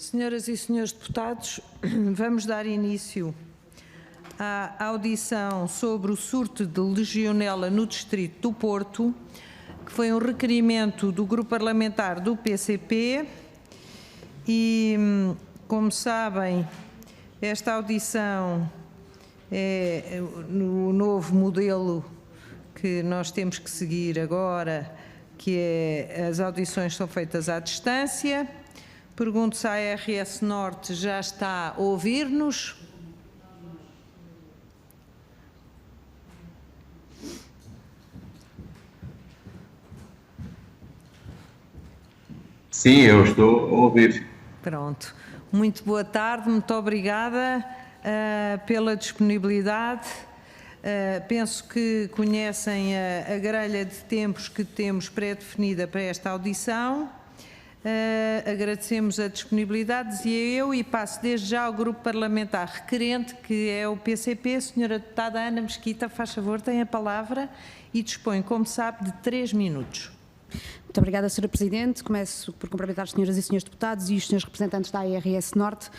Senhoras e senhores deputados, vamos dar início à audição sobre o surto de legionela no distrito do Porto, que foi um requerimento do grupo parlamentar do PCP e, como sabem, esta audição é no novo modelo que nós temos que seguir agora, que é as audições são feitas à distância. Pergunto se a ARS Norte já está a ouvir-nos. Sim, eu estou a ouvir. Pronto. Muito boa tarde, muito obrigada pela disponibilidade. Penso que conhecem a grelha de tempos que temos pré-definida para esta audição. Agradecemos a disponibilidade, dizia eu, e passo desde já ao grupo parlamentar requerente, que é o PCP. Senhora deputada Ana Mesquita, faz favor, tem a palavra e dispõe, como sabe, de 3 minutos. Muito obrigada, Sra. Presidente. Começo por cumprimentar as senhoras e senhores deputados e os senhores representantes da ARS Norte.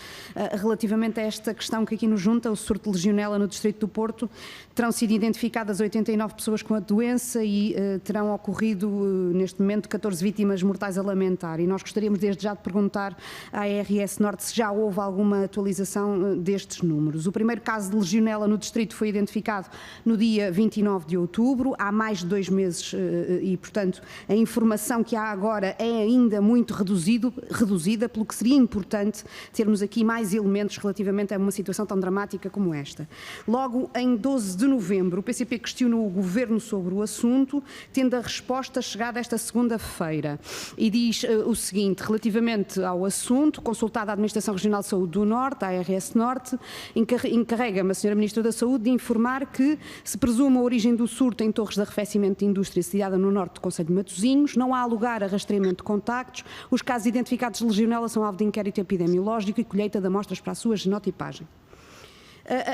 Relativamente a esta questão que aqui nos junta, o surto de legionela no distrito do Porto, terão sido identificadas 89 pessoas com a doença e terão ocorrido, neste momento, 14 vítimas mortais a lamentar. E nós gostaríamos desde já de perguntar à ARS Norte se já houve alguma atualização destes números. O primeiro caso de legionela no distrito foi identificado no dia 29 de outubro, há mais de 2 meses e, portanto, a informação que há agora é ainda muito reduzida, pelo que seria importante termos aqui mais elementos relativamente a uma situação tão dramática como esta. Logo, em 12 de novembro, o PCP questionou o Governo sobre o assunto, tendo a resposta chegada esta segunda-feira. E diz o seguinte, relativamente ao assunto, consultada a Administração Regional de Saúde do Norte, a ARS Norte, encarrega-me a Sra. Ministra da Saúde de informar que se presume a origem do surto em torres de arrefecimento de indústria sediada no norte do Concelho de Matosinhos, não há lugar a rastreamento de contactos, os casos identificados de legionela são alvo de inquérito epidemiológico e colheita de amostras para a sua genotipagem.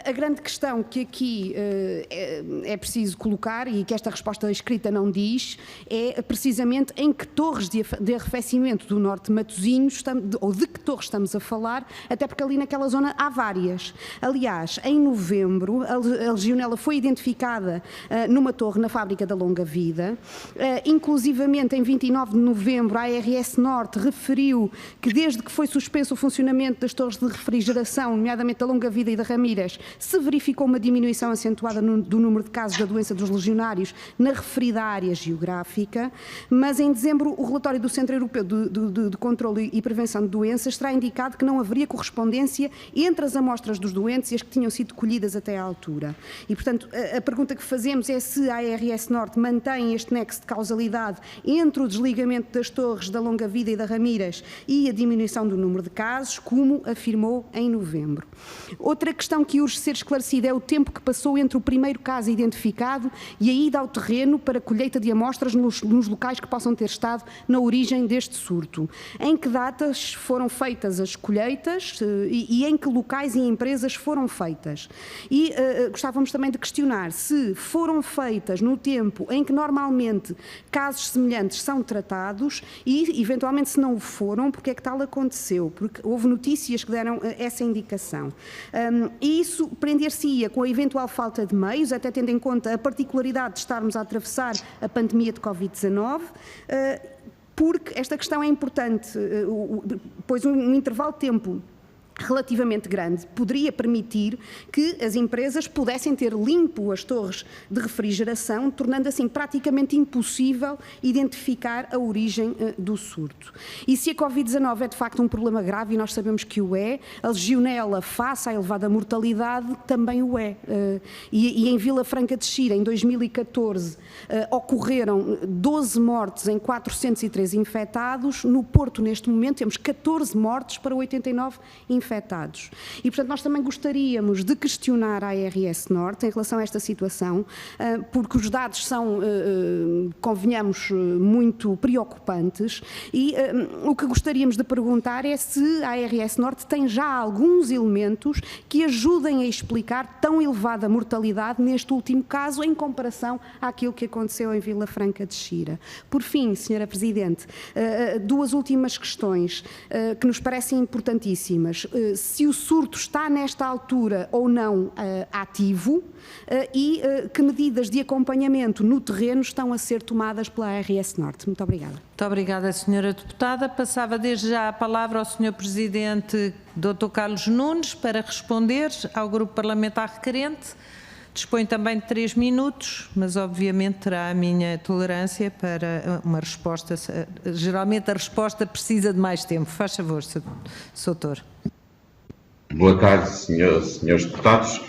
A grande questão que aqui é preciso colocar e que esta resposta escrita não diz é precisamente em que torres de arrefecimento do norte de Matosinhos, ou de que torres estamos a falar, até porque ali naquela zona há várias. Aliás, em novembro, a legionela foi identificada numa torre na fábrica da Longa Vida, inclusivamente em 29 de novembro a ARS Norte referiu que desde que foi suspenso o funcionamento das torres de refrigeração, nomeadamente da Longa Vida e da Ramírez, se verificou uma diminuição acentuada do número de casos da doença dos legionários na referida área geográfica, mas em dezembro o relatório do Centro Europeu de Controlo e Prevenção de Doenças terá indicado que não haveria correspondência entre as amostras dos doentes e as que tinham sido colhidas até à altura. E, portanto, a pergunta que fazemos é se a ARS Norte mantém este nexo de causalidade entre o desligamento das torres da Longa Vida e da Ramírez e a diminuição do número de casos, como afirmou em novembro. Outra questão que urge ser esclarecida é o tempo que passou entre o primeiro caso identificado e a ida ao terreno para colheita de amostras nos locais que possam ter estado na origem deste surto. Em que datas foram feitas as colheitas e em que locais e empresas foram feitas? E gostávamos também de questionar se foram feitas no tempo em que normalmente casos semelhantes são tratados e, eventualmente, se não o foram, porque é que tal aconteceu? Porque houve notícias que deram essa indicação. E isso prender-se-ia com a eventual falta de meios, até tendo em conta a particularidade de estarmos a atravessar a pandemia de Covid-19, porque esta questão é importante, pois um intervalo de tempo relativamente grande poderia permitir que as empresas pudessem ter limpo as torres de refrigeração, tornando assim praticamente impossível identificar a origem do surto. E se a Covid-19 é de facto um problema grave, e nós sabemos que o é, a legionela, face à elevada mortalidade, também o é. E em Vila Franca de Xira, em 2014, ocorreram 12 mortes em 403 infectados. No Porto, neste momento, temos 14 mortes para 89 infectados. infectados. E, portanto, nós também gostaríamos de questionar a ARS Norte em relação a esta situação, porque os dados são, convenhamos, muito preocupantes e o que gostaríamos de perguntar é se a ARS Norte tem já alguns elementos que ajudem a explicar tão elevada mortalidade neste último caso em comparação àquilo que aconteceu em Vila Franca de Xira. Por fim, Sra. Presidente, duas últimas questões que nos parecem importantíssimas. Se o surto está nesta altura ou não ativo e que medidas de acompanhamento no terreno estão a ser tomadas pela ARS Norte. Muito obrigada. Muito obrigada, Sra. Deputada. Passava desde já a palavra ao Sr. Presidente Dr. Carlos Nunes para responder ao grupo parlamentar requerente. Dispõe também de 3 minutos, mas obviamente terá a minha tolerância para uma resposta. Geralmente a resposta precisa de mais tempo. Faz favor, Sr. Doutor. Boa tarde, senhores deputados.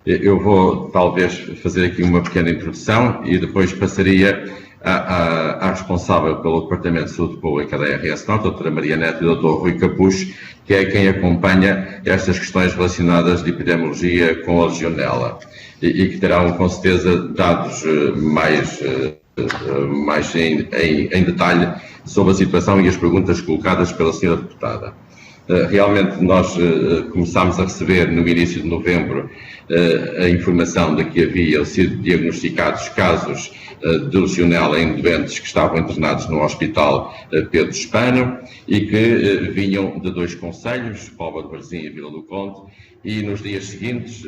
Eu vou talvez fazer aqui uma pequena introdução e depois passaria à responsável pelo Departamento de Saúde Pública da ARS Norte, a doutora Maria Neto e o doutor Rui Capucho, que é quem acompanha estas questões relacionadas de epidemiologia com a legionela e que terão com certeza dados mais em detalhe sobre a situação e as perguntas colocadas pela senhora deputada. Realmente nós começámos a receber no início de novembro a informação de que haviam sido diagnosticados casos de legionela em doentes que estavam internados no Hospital Pedro Espano e que vinham de 2 concelhos, Póvoa de Varzim e Vila do Conde, e nos dias seguintes,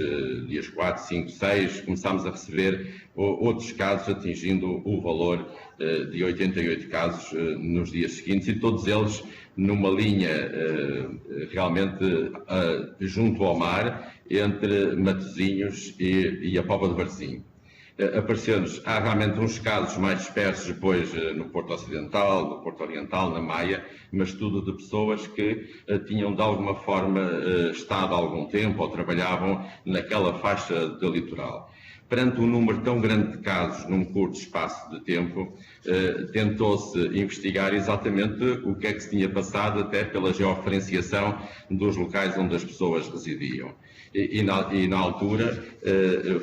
dias 4, 5, 6, começámos a receber outros casos atingindo o valor de 88 casos nos dias seguintes, e todos eles numa linha realmente junto ao mar, entre Matosinhos e a Póvoa de Varzim. Apareceu-nos, há realmente uns casos mais dispersos depois no Porto Ocidental, no Porto Oriental, na Maia, mas tudo de pessoas que tinham de alguma forma estado há algum tempo ou trabalhavam naquela faixa de litoral. Perante um número tão grande de casos num curto espaço de tempo, tentou-se investigar exatamente o que é que se tinha passado, até pela georreferenciação dos locais onde as pessoas residiam. E na altura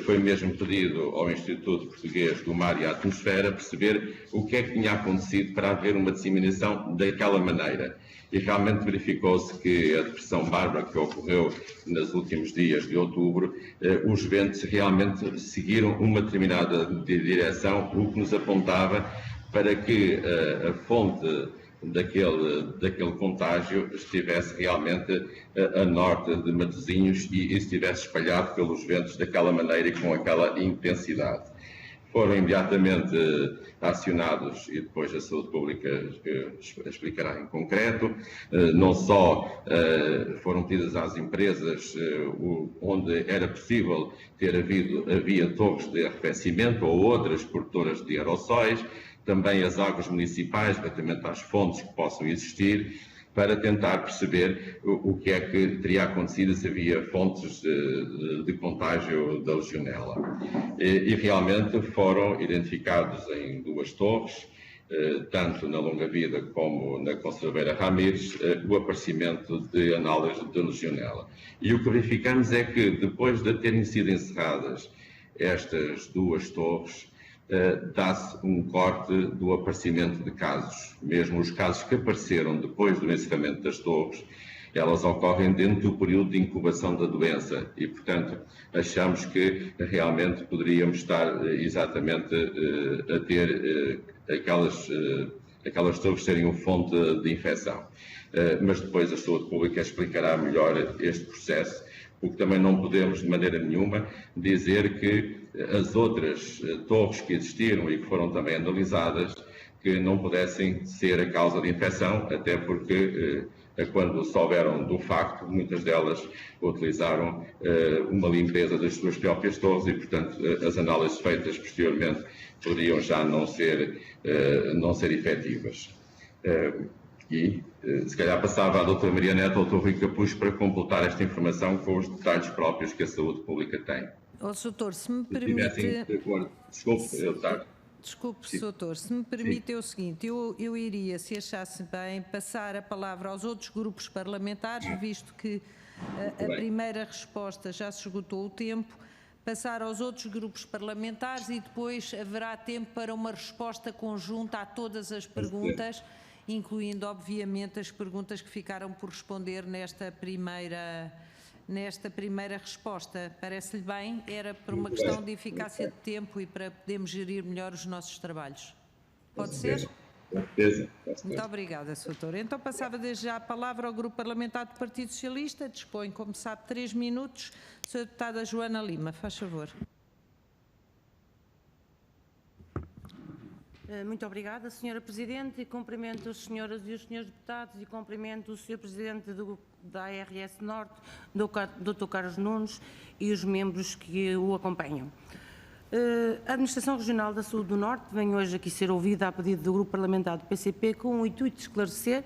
foi mesmo pedido ao Instituto Português do Mar e Atmosfera perceber o que é que tinha acontecido para haver uma disseminação daquela maneira. E realmente verificou-se que a depressão Bárbara que ocorreu nos últimos dias de outubro, os ventos realmente seguiram uma determinada direção, o que nos apontava para que a fonte daquele contágio estivesse realmente a norte de Matosinhos e estivesse espalhado pelos ventos daquela maneira e com aquela intensidade. Foram imediatamente acionados, e depois a Saúde Pública explicará em concreto, não só foram pedidas às empresas onde era possível havia torres de arrefecimento ou outras produtoras de aerossóis, também as águas municipais, relativamente às fontes que possam existir, para tentar perceber o que é que teria acontecido se havia fontes de contágio da legionela. E realmente foram identificados em 2 torres, tanto na Longa Vida como na Conserveira Ramires, o aparecimento de análise de legionela. E o que verificamos é que, depois de terem sido encerradas estas 2 torres, dá-se um corte do aparecimento de casos. Mesmo os casos que apareceram depois do encerramento das torres, elas ocorrem dentro do período de incubação da doença e, portanto, achamos que realmente poderíamos estar exatamente a ter aquelas torres serem uma fonte de infecção. Mas depois a Saúde Pública explicará melhor este processo, porque também não podemos, de maneira nenhuma, dizer que as outras torres que existiram e que foram também analisadas, que não pudessem ser a causa de infecção, até porque, quando souberam do facto, muitas delas utilizaram uma limpeza das suas próprias torres e, portanto, as análises feitas posteriormente poderiam já não ser efetivas. E, se calhar, passava à doutora Maria Neto ou ao Dr. Rui Capucho para completar esta informação com os detalhes próprios que a Saúde Pública tem. Doutor, se me permite... Desculpe, doutor, se me permite é o seguinte, eu iria, se achasse bem, passar a palavra aos outros grupos parlamentares, visto que a primeira resposta já se esgotou o tempo, passar aos outros grupos parlamentares e depois haverá tempo para uma resposta conjunta a todas as perguntas, incluindo, obviamente, as perguntas que ficaram por responder nesta primeira resposta. Parece-lhe bem? Era por uma questão de eficácia de tempo e para podermos gerir melhor os nossos trabalhos. Pode ser? Muito obrigada, Sr. Doutor. Então passava desde já a palavra ao Grupo Parlamentar do Partido Socialista. Dispõe, como sabe, 3 minutos. Sra. Deputada Joana Lima, faz favor. Muito obrigada, Sra. Presidente, e cumprimento as senhoras e os senhores deputados e cumprimento o Sr. Presidente da ARS Norte, Dr. Carlos Nunes, e os membros que o acompanham. A Administração Regional da Saúde do Norte vem hoje aqui ser ouvida a pedido do Grupo Parlamentar do PCP com o intuito de esclarecer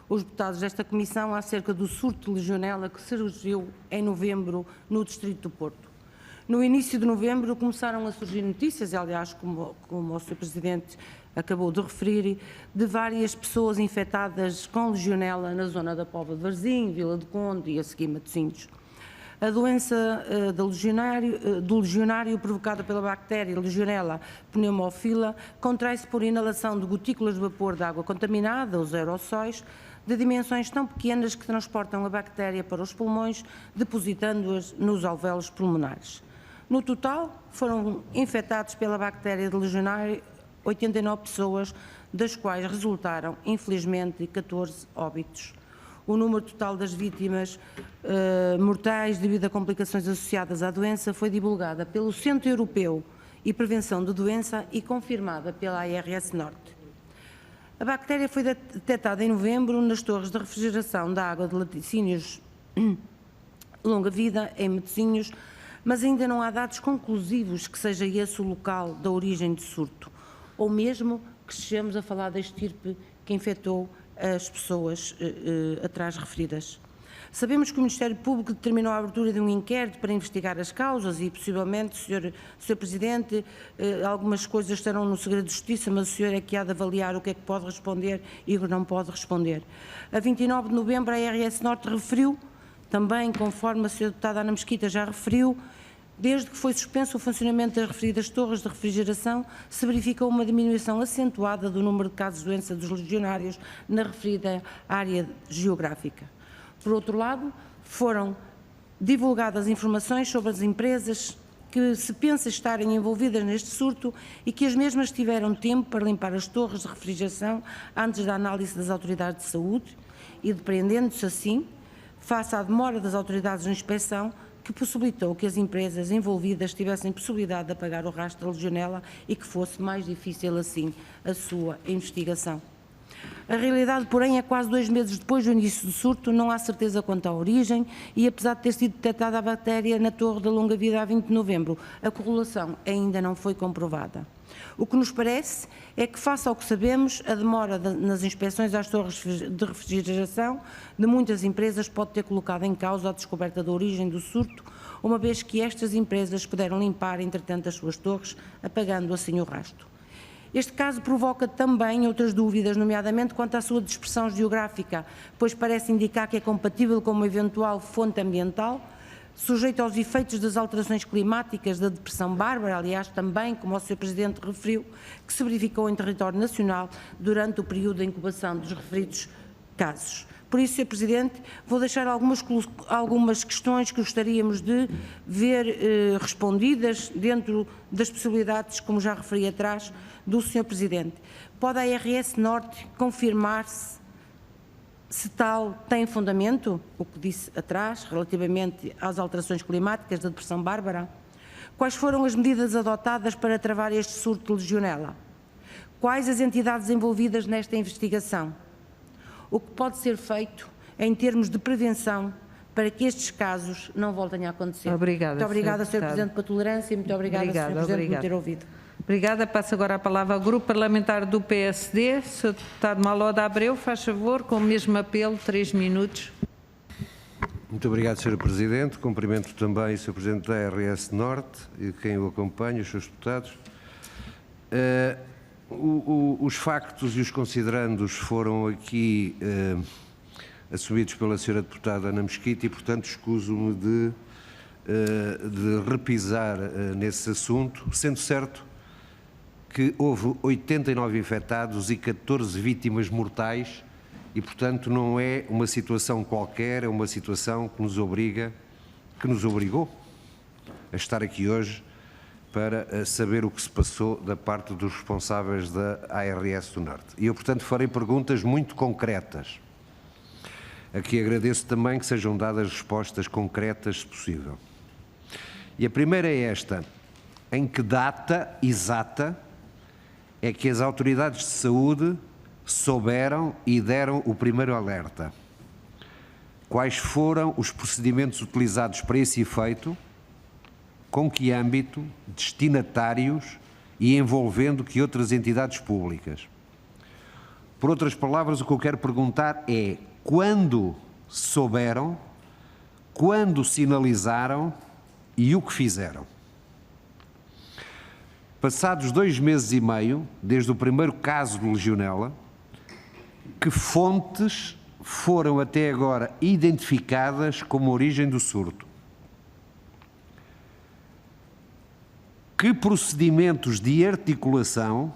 os deputados desta Comissão acerca do surto de legionela que surgiu em novembro no Distrito do Porto. No início de novembro começaram a surgir notícias, aliás, como o Sr. Presidente acabou de referir, de várias pessoas infectadas com legionela na zona da Póvoa de Varzim, Vila do Conde e a seguir Matosinhos. A doença do legionário provocada pela bactéria Legionella pneumófila contrai-se por inalação de gotículas de vapor de água contaminada, os aerossóis, de dimensões tão pequenas que transportam a bactéria para os pulmões, depositando-as nos alvéolos pulmonares. No total, foram infectados pela bactéria de legionário 89 pessoas, das quais resultaram, infelizmente, 14 óbitos. O número total das vítimas mortais devido a complicações associadas à doença foi divulgada pelo Centro Europeu e Prevenção de Doença e confirmada pela ARS Norte. A bactéria foi detectada em novembro nas torres de refrigeração da água de laticínios longa vida em Matosinhos, mas ainda não há dados conclusivos que seja esse o local da origem de surto, ou mesmo que estejamos a falar da estirpe que infectou as pessoas atrás referidas. Sabemos que o Ministério Público determinou a abertura de um inquérito para investigar as causas e, possivelmente, Sr. Presidente, algumas coisas estarão no segredo de justiça, mas o senhor é que há de avaliar o que é que pode responder e o que não pode responder. A 29 de novembro, a ARS Norte referiu, também conforme a Sra. Deputada Ana Mesquita já referiu, desde que foi suspenso o funcionamento das referidas torres de refrigeração, se verificou uma diminuição acentuada do número de casos de doença dos legionários na referida área geográfica. Por outro lado, foram divulgadas informações sobre as empresas que se pensa estarem envolvidas neste surto e que as mesmas tiveram tempo para limpar as torres de refrigeração antes da análise das autoridades de saúde e depreendendo-se assim, face à demora das autoridades de inspeção, que possibilitou que as empresas envolvidas tivessem possibilidade de apagar o rastro da legionela e que fosse mais difícil assim a sua investigação. A realidade, porém, é que quase 2 meses depois do início do surto, não há certeza quanto à origem e, apesar de ter sido detectada a bactéria na Torre da Longa Vida a 20 de novembro, a correlação ainda não foi comprovada. O que nos parece é que, face ao que sabemos, a demora nas inspeções às torres de refrigeração de muitas empresas pode ter colocado em causa a descoberta da origem do surto, uma vez que estas empresas puderam limpar, entretanto, as suas torres, apagando assim o rastro. Este caso provoca também outras dúvidas, nomeadamente quanto à sua dispersão geográfica, pois parece indicar que é compatível com uma eventual fonte ambiental, sujeito aos efeitos das alterações climáticas da Depressão Bárbara, aliás, também, como o Sr. Presidente referiu, que se verificou em território nacional durante o período de incubação dos referidos casos. Por isso, Sr. Presidente, vou deixar algumas questões que gostaríamos de ver respondidas dentro das possibilidades, como já referi atrás, do Sr. Presidente. Pode a ARS Norte confirmar-se se tal tem fundamento, o que disse atrás, relativamente às alterações climáticas da Depressão Bárbara? Quais foram as medidas adotadas para travar este surto de legionela? Quais as entidades envolvidas nesta investigação? O que pode ser feito em termos de prevenção para que estes casos não voltem a acontecer? Obrigada, muito obrigada, Sr. Presidente, pela tolerância e muito obrigada, Sr. Presidente, por me ter ouvido. Obrigada. Passo agora a palavra ao Grupo Parlamentar do PSD. Sr. Deputado Maloda Abreu, faz favor, com o mesmo apelo, 3 minutos. Muito obrigado, Sr. Presidente. Cumprimento também o Sr. Presidente da ARS Norte e quem o acompanha, os seus deputados. Os factos e os considerandos foram aqui assumidos pela Sra. Deputada Ana Mesquita e, portanto, escuso-me de repisar nesse assunto, sendo certo que houve 89 infectados e 14 vítimas mortais e, portanto, não é uma situação qualquer, é uma situação que nos obrigou a estar aqui hoje para saber o que se passou da parte dos responsáveis da ARS do Norte. E eu, portanto, farei perguntas muito concretas. Aqui agradeço também que sejam dadas respostas concretas, se possível. E a primeira é esta: em que data exata é que as autoridades de saúde souberam e deram o primeiro alerta? Quais foram os procedimentos utilizados para esse efeito? Com que âmbito, destinatários e envolvendo que outras entidades públicas? Por outras palavras, o que eu quero perguntar é: quando souberam, quando sinalizaram e o que fizeram? Passados 2 meses e meio, desde o primeiro caso de legionela, que fontes foram até agora identificadas como origem do surto? Que procedimentos de articulação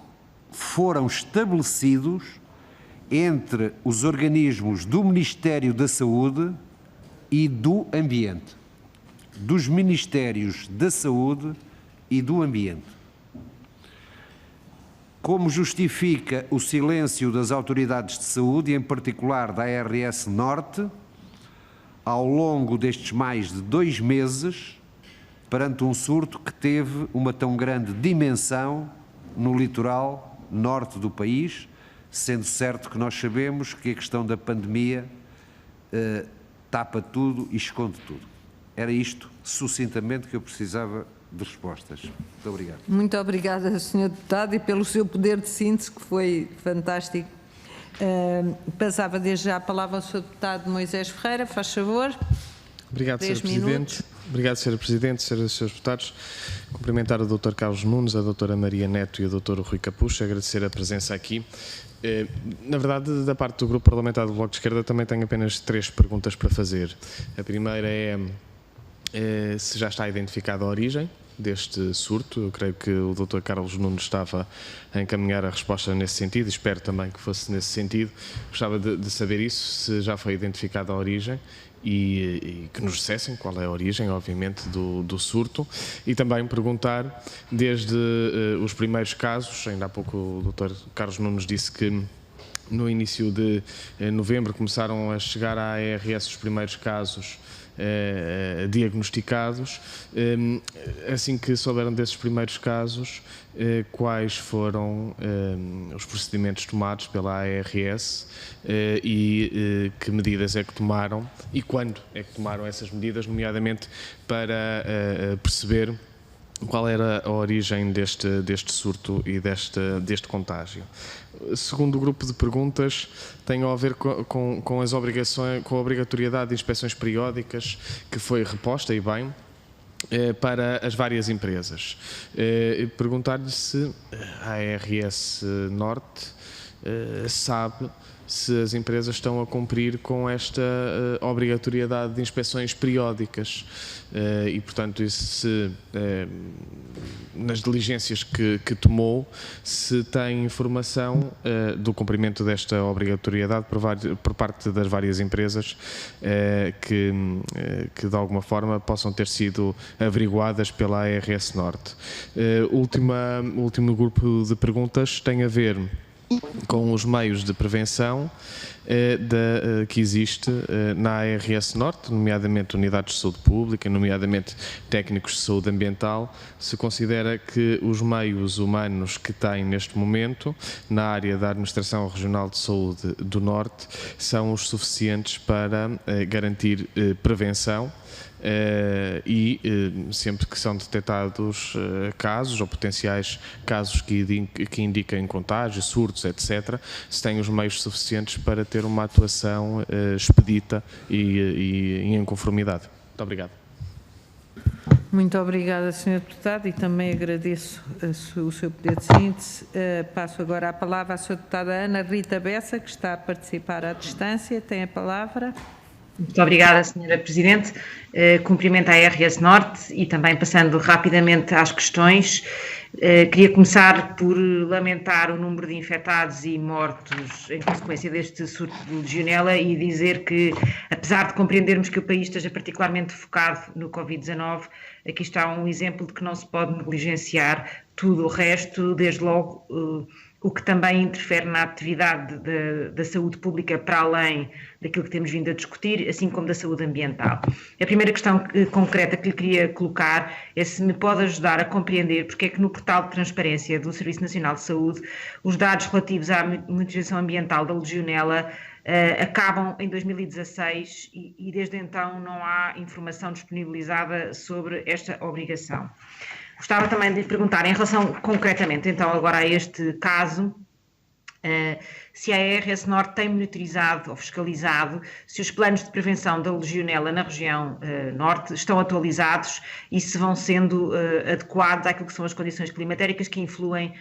foram estabelecidos entre os organismos do Ministério da Saúde e do Ambiente? Dos Ministérios da Saúde e do Ambiente. Como justifica o silêncio das autoridades de saúde, e em particular da ARS Norte, ao longo destes mais de 2 meses, perante um surto que teve uma tão grande dimensão no litoral norte do país, sendo certo que nós sabemos que a questão da pandemia tapa tudo e esconde tudo. Era isto, sucintamente, que eu precisava de respostas. Muito obrigado. Muito obrigada, Sr. Deputado, e pelo seu poder de síntese, que foi fantástico. Passava desde já a palavra ao Sr. Deputado Moisés Ferreira, faz favor. Obrigado, Sr. Presidente. Obrigado, Sr. Presidente, Srs. e Srs. Deputados. Cumprimentar o Dr. Carlos Nunes, a Dra. Maria Neto e o Dr. Rui Capucho, agradecer a presença aqui. Na verdade, da parte do Grupo Parlamentar do Bloco de Esquerda, também tenho apenas 3 perguntas para fazer. A primeira é se já está identificada a origem deste surto. Eu creio que o Dr. Carlos Nunes estava a encaminhar a resposta nesse sentido, e espero também que fosse nesse sentido. Gostava de saber isso, se já foi identificada a origem e que nos dissessem qual é a origem, obviamente, do surto. E também perguntar, desde os primeiros casos, ainda há pouco o Dr. Carlos Nunes disse que no início de novembro começaram a chegar à ARS os primeiros casos diagnosticados. Assim que souberam desses primeiros casos, quais foram os procedimentos tomados pela ARS e que medidas é que tomaram e quando é que tomaram essas medidas, nomeadamente para perceber qual era a origem deste surto e deste contágio. Segundo grupo de perguntas, tem a ver com as obrigações, com a obrigatoriedade de inspeções periódicas que foi reposta, e bem, para as várias empresas. Perguntar-lhe se a ARS Norte sabe se as empresas estão a cumprir com esta obrigatoriedade de inspeções periódicas e, portanto, se nas diligências que tomou, se tem informação do cumprimento desta obrigatoriedade por parte das várias empresas que de alguma forma possam ter sido averiguadas pela ARS Norte. O último grupo de perguntas tem a ver com os meios de prevenção que existe na ARS Norte, nomeadamente unidades de saúde pública, nomeadamente técnicos de saúde ambiental. Se considera que os meios humanos que tem neste momento na área da Administração Regional de Saúde do Norte são os suficientes para garantir prevenção e sempre que são detectados casos ou potenciais casos que indiquem contágio, surtos, etc., se têm os meios suficientes para ter uma atuação expedita e em conformidade. Muito obrigado. Muito obrigada, Sr. Deputado, e também agradeço o seu poder de síntese. Passo agora a palavra à Sra. Deputada Ana Rita Bessa, que está a participar à distância. Tem a palavra. Muito obrigada, Sra. Presidente. Cumprimento a RS Norte e também passando rapidamente às questões. Queria começar por lamentar o número de infectados e mortos em consequência deste surto de legionela e dizer que, apesar de compreendermos que o país esteja particularmente focado no Covid-19, aqui está um exemplo de que não se pode negligenciar tudo o resto, desde logo o que também interfere na atividade da saúde pública para além daquilo que temos vindo a discutir, assim como da saúde ambiental. A primeira questão concreta que lhe queria colocar é se me pode ajudar a compreender porque é que no portal de transparência do Serviço Nacional de Saúde os dados relativos à monitorização ambiental da legionela acabam em 2016 e desde então não há informação disponibilizada sobre esta obrigação. Gostava também de lhe perguntar, em relação concretamente então agora a este caso, se a ARS Norte tem monitorizado ou fiscalizado se os planos de prevenção da legionela na região Norte estão atualizados e se vão sendo adequados àquilo que são as condições climatéricas que influem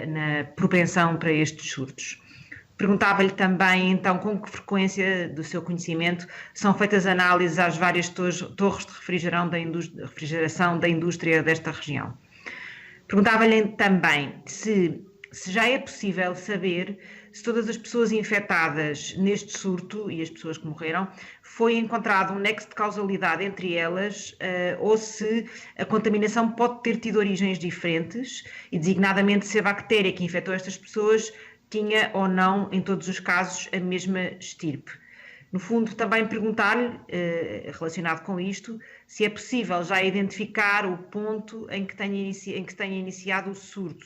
na propensão para estes surtos. Perguntava-lhe também, então, com que frequência, do seu conhecimento, são feitas análises às várias torres de refrigeração da indústria desta região. Perguntava-lhe também se já é possível saber se todas as pessoas infectadas neste surto e as pessoas que morreram, foi encontrado um nexo de causalidade entre elas ou se a contaminação pode ter tido origens diferentes e, designadamente, se a bactéria que infectou estas pessoas tinha ou não, em todos os casos, a mesma estirpe. No fundo, também perguntar-lhe, relacionado com isto, se é possível já identificar o ponto em que tenha iniciado o surto,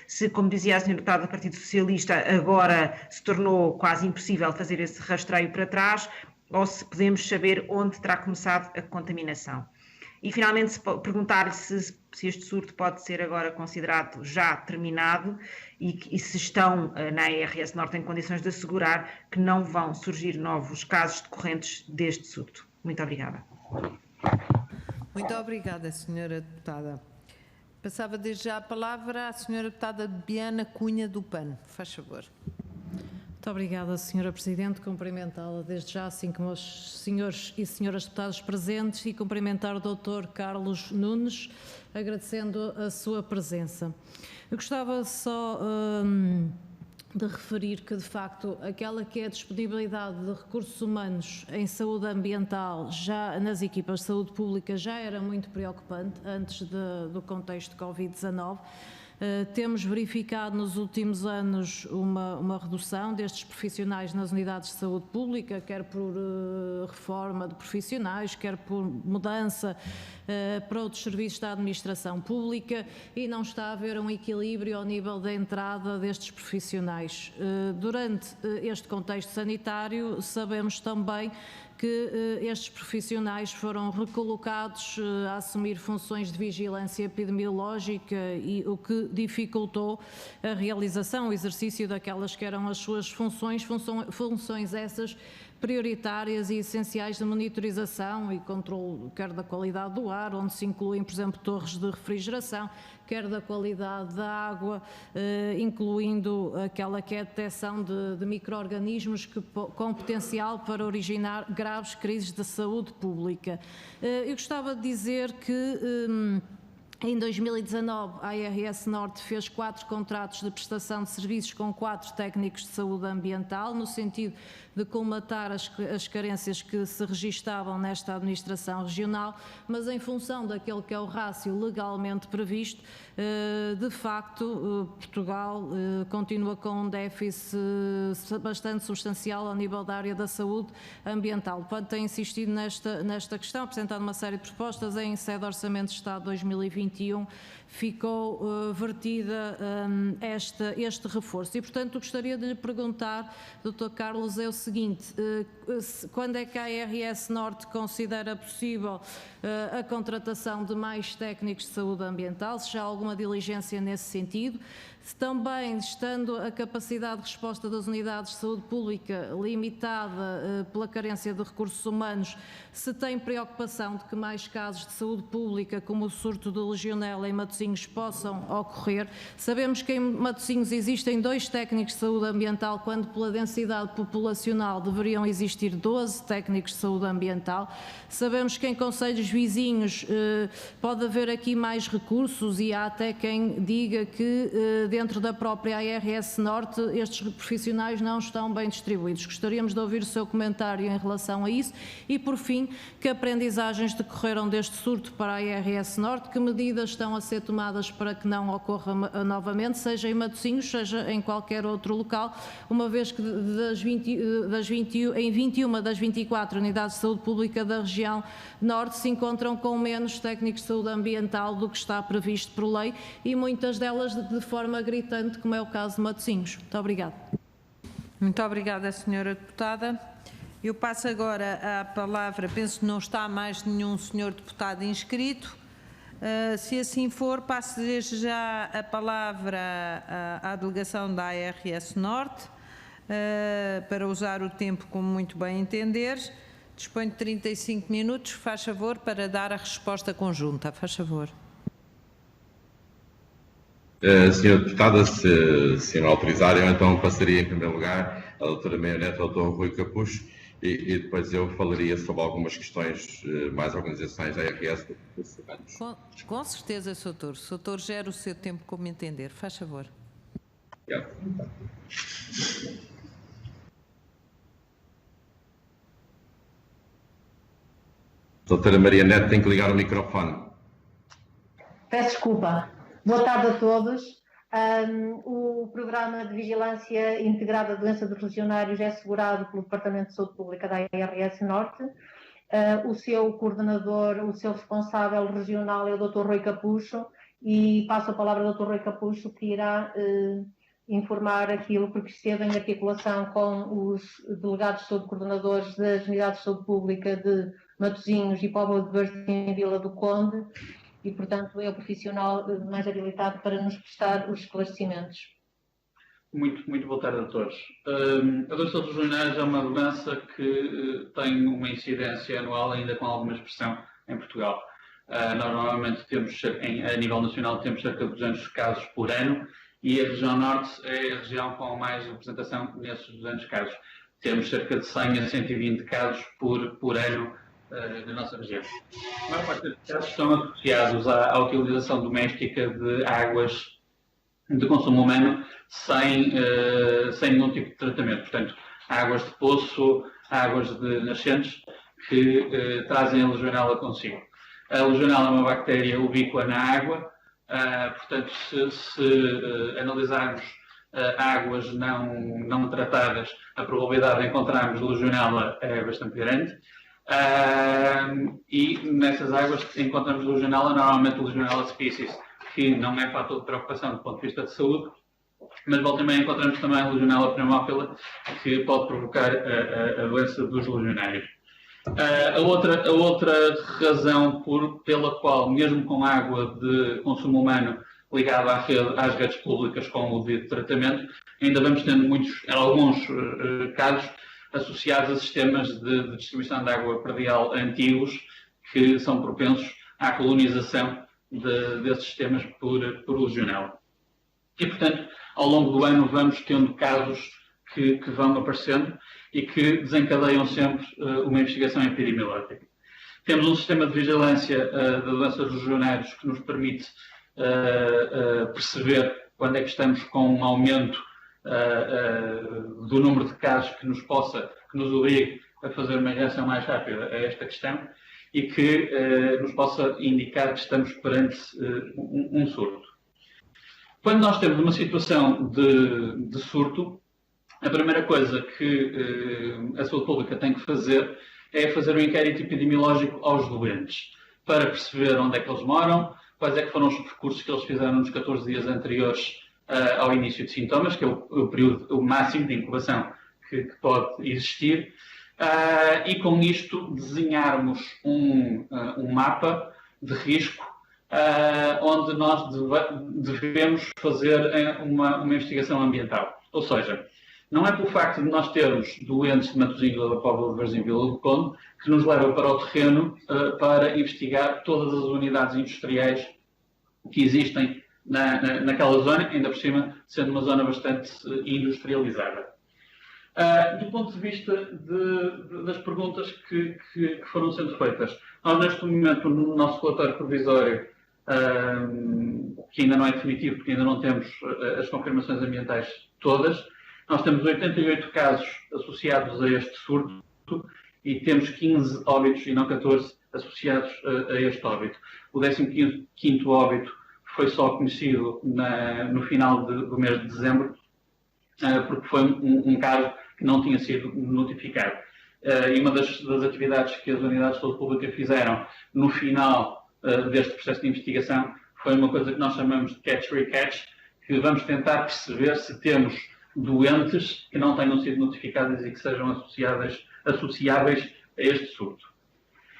se como dizia a Sra. Deputada do Partido Socialista, agora se tornou quase impossível fazer esse rastreio para trás, ou se podemos saber onde terá começado a contaminação. E, finalmente, perguntar-lhe se este surto pode ser agora considerado já terminado e se estão na ARS Norte em condições de assegurar que não vão surgir novos casos decorrentes deste surto. Muito obrigada. Muito obrigada, Sra. Deputada. Passava desde já a palavra à Sra. Deputada Biana Cunha do PAN. Faz favor. Muito obrigada, Sra. Presidente. Cumprimentá-la desde já, assim como os senhores e senhoras deputados presentes, e cumprimentar o Dr. Carlos Nunes, agradecendo a sua presença. Eu gostava só de referir que, de facto, aquela que é a disponibilidade de recursos humanos em saúde ambiental já nas equipas de saúde pública já era muito preocupante antes do contexto Covid-19. Temos verificado nos últimos anos uma redução destes profissionais nas unidades de saúde pública, quer por reforma de profissionais, quer por mudança para outros serviços da administração pública, e não está a haver um equilíbrio ao nível da entrada destes profissionais. Durante este contexto sanitário, sabemos também que estes profissionais foram recolocados a assumir funções de vigilância epidemiológica, e o que dificultou a realização, o exercício daquelas que eram as suas funções essas prioritárias e essenciais de monitorização e controle, quer da qualidade do ar, onde se incluem, por exemplo, torres de refrigeração, quer da qualidade da água, incluindo aquela que é a detecção de micro-organismos com potencial para originar graves crises de saúde pública. Eu gostava de dizer que em 2019, a ARS Norte fez 4 contratos de prestação de serviços com 4 técnicos de saúde ambiental, no sentido de colmatar as carências que se registavam nesta administração regional, mas em função daquele que é o rácio legalmente previsto, de facto, Portugal continua com um déficit bastante substancial ao nível da área da saúde ambiental. O PAN tem insistido nesta questão, apresentando uma série de propostas em sede de Orçamento de Estado 2020 2021 ficou vertida este reforço. E, portanto, gostaria de lhe perguntar, Dr. Carlos, é o seguinte, quando é que a ARS Norte considera possível a contratação de mais técnicos de saúde ambiental, se já há alguma diligência nesse sentido? Se também, estando a capacidade de resposta das unidades de saúde pública limitada pela carência de recursos humanos, se tem preocupação de que mais casos de saúde pública, como o surto de legionela em Matosinhos, possam ocorrer. Sabemos que em Matosinhos existem 2 técnicos de saúde ambiental, quando pela densidade populacional deveriam existir 12 técnicos de saúde ambiental. Sabemos que em concelhos vizinhos pode haver aqui mais recursos e há até quem diga que dentro da própria ARS Norte estes profissionais não estão bem distribuídos. Gostaríamos de ouvir o seu comentário em relação a isso e, por fim, que aprendizagens decorreram deste surto para a ARS Norte, que medidas estão a ser tomadas para que não ocorra novamente, seja em Matosinhos, seja em qualquer outro local, uma vez que em 21 das 24 unidades de saúde pública da região Norte se encontram com menos técnicos de saúde ambiental do que está previsto por lei e muitas delas de forma gritante, como é o caso de Matosinhos. Muito obrigada. Muito obrigada, Sra. Deputada. Eu passo agora a palavra, penso que não está mais nenhum senhor deputado inscrito. Se assim for, passo desde já a palavra à delegação da ARS Norte, para usar o tempo como muito bem entender. Dispõe de 35 minutos, faz favor, para dar a resposta conjunta. Faz favor. Senhora Deputada, se me autorizarem, então passaria em primeiro lugar a doutora Maioneta, ao doutor Rui Capucho, e depois eu falaria sobre algumas questões mais organizações da ARS. Com certeza, Sr. Doutor. O doutor gera o seu tempo como entender. Faz favor. Obrigado. Doutora Maria Neto, tem que ligar o microfone. Peço desculpa. Boa tarde a todos. O Programa de Vigilância Integrada de Doença dos Legionários é assegurado pelo Departamento de Saúde Pública da ARS Norte. O seu coordenador, o seu responsável regional é o Dr. Rui Capucho, e passo a palavra ao Dr. Rui Capucho, que irá informar aquilo, porque esteve em articulação com os delegados de saúde, coordenadores das unidades de saúde pública de Matosinhos e Póvoa de Varzim em Vila do Conde, e, portanto, é o profissional mais habilitado para nos prestar os esclarecimentos. Muito boa tarde a todos. A doença dos legionários é uma doença que tem uma incidência anual, ainda com alguma expressão, em Portugal. Normalmente temos, a nível nacional, temos cerca de 200 casos por ano, e a região Norte é a região com mais representação nesses 200 casos. Temos cerca de 100 a 120 casos por ano da nossa região. A maior parte destes casos estão associados à utilização doméstica de águas de consumo humano sem nenhum tipo de tratamento. Portanto, águas de poço, águas de nascentes que trazem a legionela consigo. A legionela é uma bactéria ubíqua na água, portanto, se analisarmos águas não tratadas, a probabilidade de encontrarmos legionela é bastante grande. E nessas águas encontramos legionela, normalmente legionela species, que não é fator de preocupação do ponto de vista de saúde, mas volta e meia encontramos também legionela pneumófila, que pode provocar a doença dos legionários. A outra razão pela qual, mesmo com água de consumo humano ligada às redes públicas com o devido tratamento, ainda vamos tendo alguns casos associados a sistemas de distribuição de água predial antigos, que são propensos à colonização desses sistemas por legionela. E, portanto, ao longo do ano vamos tendo casos que vão aparecendo e que desencadeiam sempre uma investigação epidemiológica. Temos um sistema de vigilância da doença dos legionários que nos permite perceber quando é que estamos com um aumento do número de casos que nos obrigue a fazer uma reação mais rápida a esta questão e que nos possa indicar que estamos perante um surto. Quando nós temos uma situação de surto, a primeira coisa que a saúde pública tem que fazer é fazer um inquérito epidemiológico aos doentes, para perceber onde é que eles moram, quais é que foram os percursos que eles fizeram nos 14 dias anteriores ao início de sintomas, que é o período máximo de incubação que pode existir, e com isto desenharmos um mapa de risco onde nós devemos fazer uma investigação ambiental. Ou seja, não é pelo facto de nós termos doentes de Matosinhos ou da Póvoa de Varzim e Vila do Conde que nos leva para o terreno para investigar todas as unidades industriais que existem naquela zona, ainda por cima sendo uma zona bastante industrializada. Do ponto de vista das perguntas que foram sendo feitas, nós neste momento no nosso relatório provisório, que ainda não é definitivo porque ainda não temos as confirmações ambientais todas, nós temos 88 casos associados a este surto e temos 15 óbitos e não 14 associados a este óbito. O 15º óbito foi só conhecido no final do mês de dezembro, porque foi um caso que não tinha sido notificado. E uma das atividades que as unidades de saúde pública fizeram no final deste processo de investigação foi uma coisa que nós chamamos de catch-recatch, que vamos tentar perceber se temos doentes que não tenham sido notificadas e que sejam associáveis a este surto.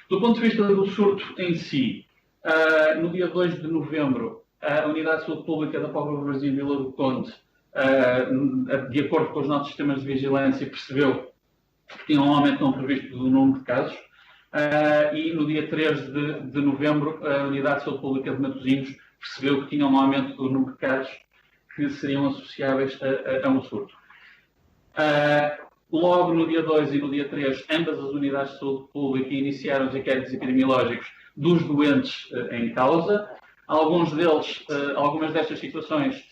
Do ponto de vista do surto em si, no dia 2 de novembro, a Unidade de Saúde Pública da Póvoa de Varzim e Vila do Conde, de acordo com os nossos sistemas de vigilância, percebeu que tinha um aumento não previsto do número de casos, e no dia 3 de novembro, a Unidade de Saúde Pública de Matosinhos percebeu que tinha um aumento do número de casos que seriam associáveis a um surto. Logo no dia 2 e no dia 3, ambas as unidades de saúde pública iniciaram os inquéritos epidemiológicos dos doentes em causa. Algumas destas situações,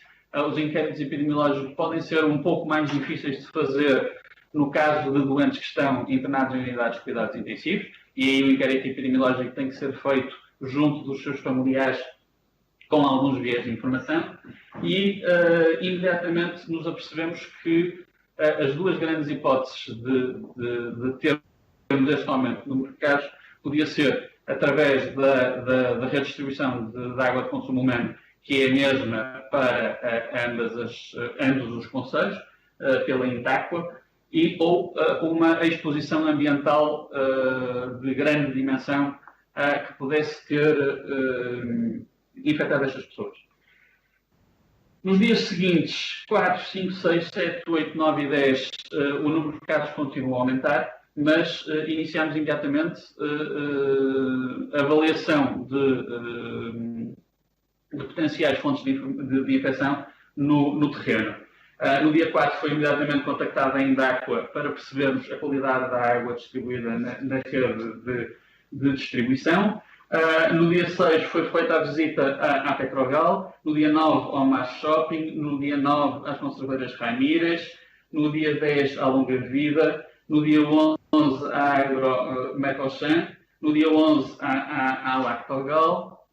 os inquéritos epidemiológicos podem ser um pouco mais difíceis de fazer no caso de doentes que estão internados em unidades de cuidados intensivos, e aí o inquérito epidemiológico tem que ser feito junto dos seus familiares com alguns viés de informação, e imediatamente nos apercebemos que as duas grandes hipóteses de termos este aumento no número de casos podia ser através da redistribuição de água de consumo humano, que é a mesma para ambos os concelhos, pela Intaqua, ou uma exposição ambiental de grande dimensão que pudesse ter infectado estas pessoas. Nos dias seguintes, 4, 5, 6, 7, 8, 9 e 10, o número de casos continua a aumentar, mas iniciamos imediatamente a avaliação de potenciais fontes de infecção no terreno. No dia 4 foi imediatamente contactada a Indaqua para percebermos a qualidade da água distribuída na rede de distribuição. No dia 6 foi feita a visita à Petrogal, no dia 9 ao Mas Shopping, no dia 9 às conserveiras Ramírez, no dia 10 à Longa Vida, no dia 11 à Agro Metochan, no dia 11 à Lactogal,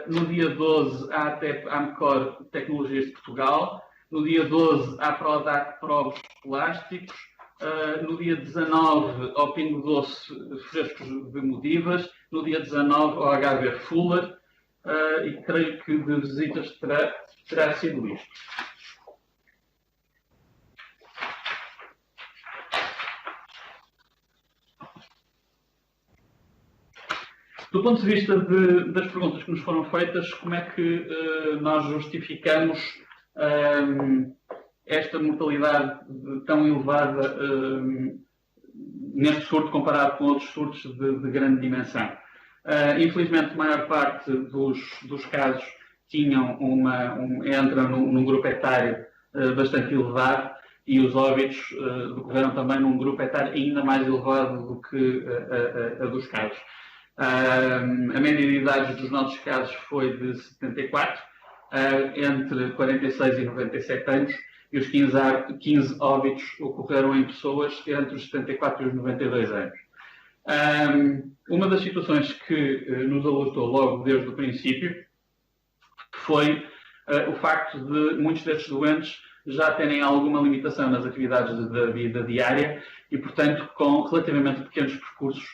no dia 12 à Amcor Tecnologias de Portugal, no dia 12 à Prodac Probos Plásticos, no dia 19 ao Pingo Doce Frescos de Modivas, no dia 19 ao HV Fuller, e creio que de visitas terá sido isto. Do ponto de vista das perguntas que nos foram feitas, como é que nós justificamos esta mortalidade tão elevada neste surto comparado com outros surtos de grande dimensão? Infelizmente, a maior parte dos casos entram num grupo etário bastante elevado, e os óbitos decorreram também num grupo etário ainda mais elevado do que a dos casos. A média de idades dos nossos casos foi de 74, entre 46 e 97 anos, e os 15 óbitos ocorreram em pessoas entre os 74 e os 92 anos. Uma das situações que nos alertou logo desde o princípio foi o facto de muitos destes doentes já terem alguma limitação nas atividades da vida diária e, portanto, com relativamente pequenos percursos,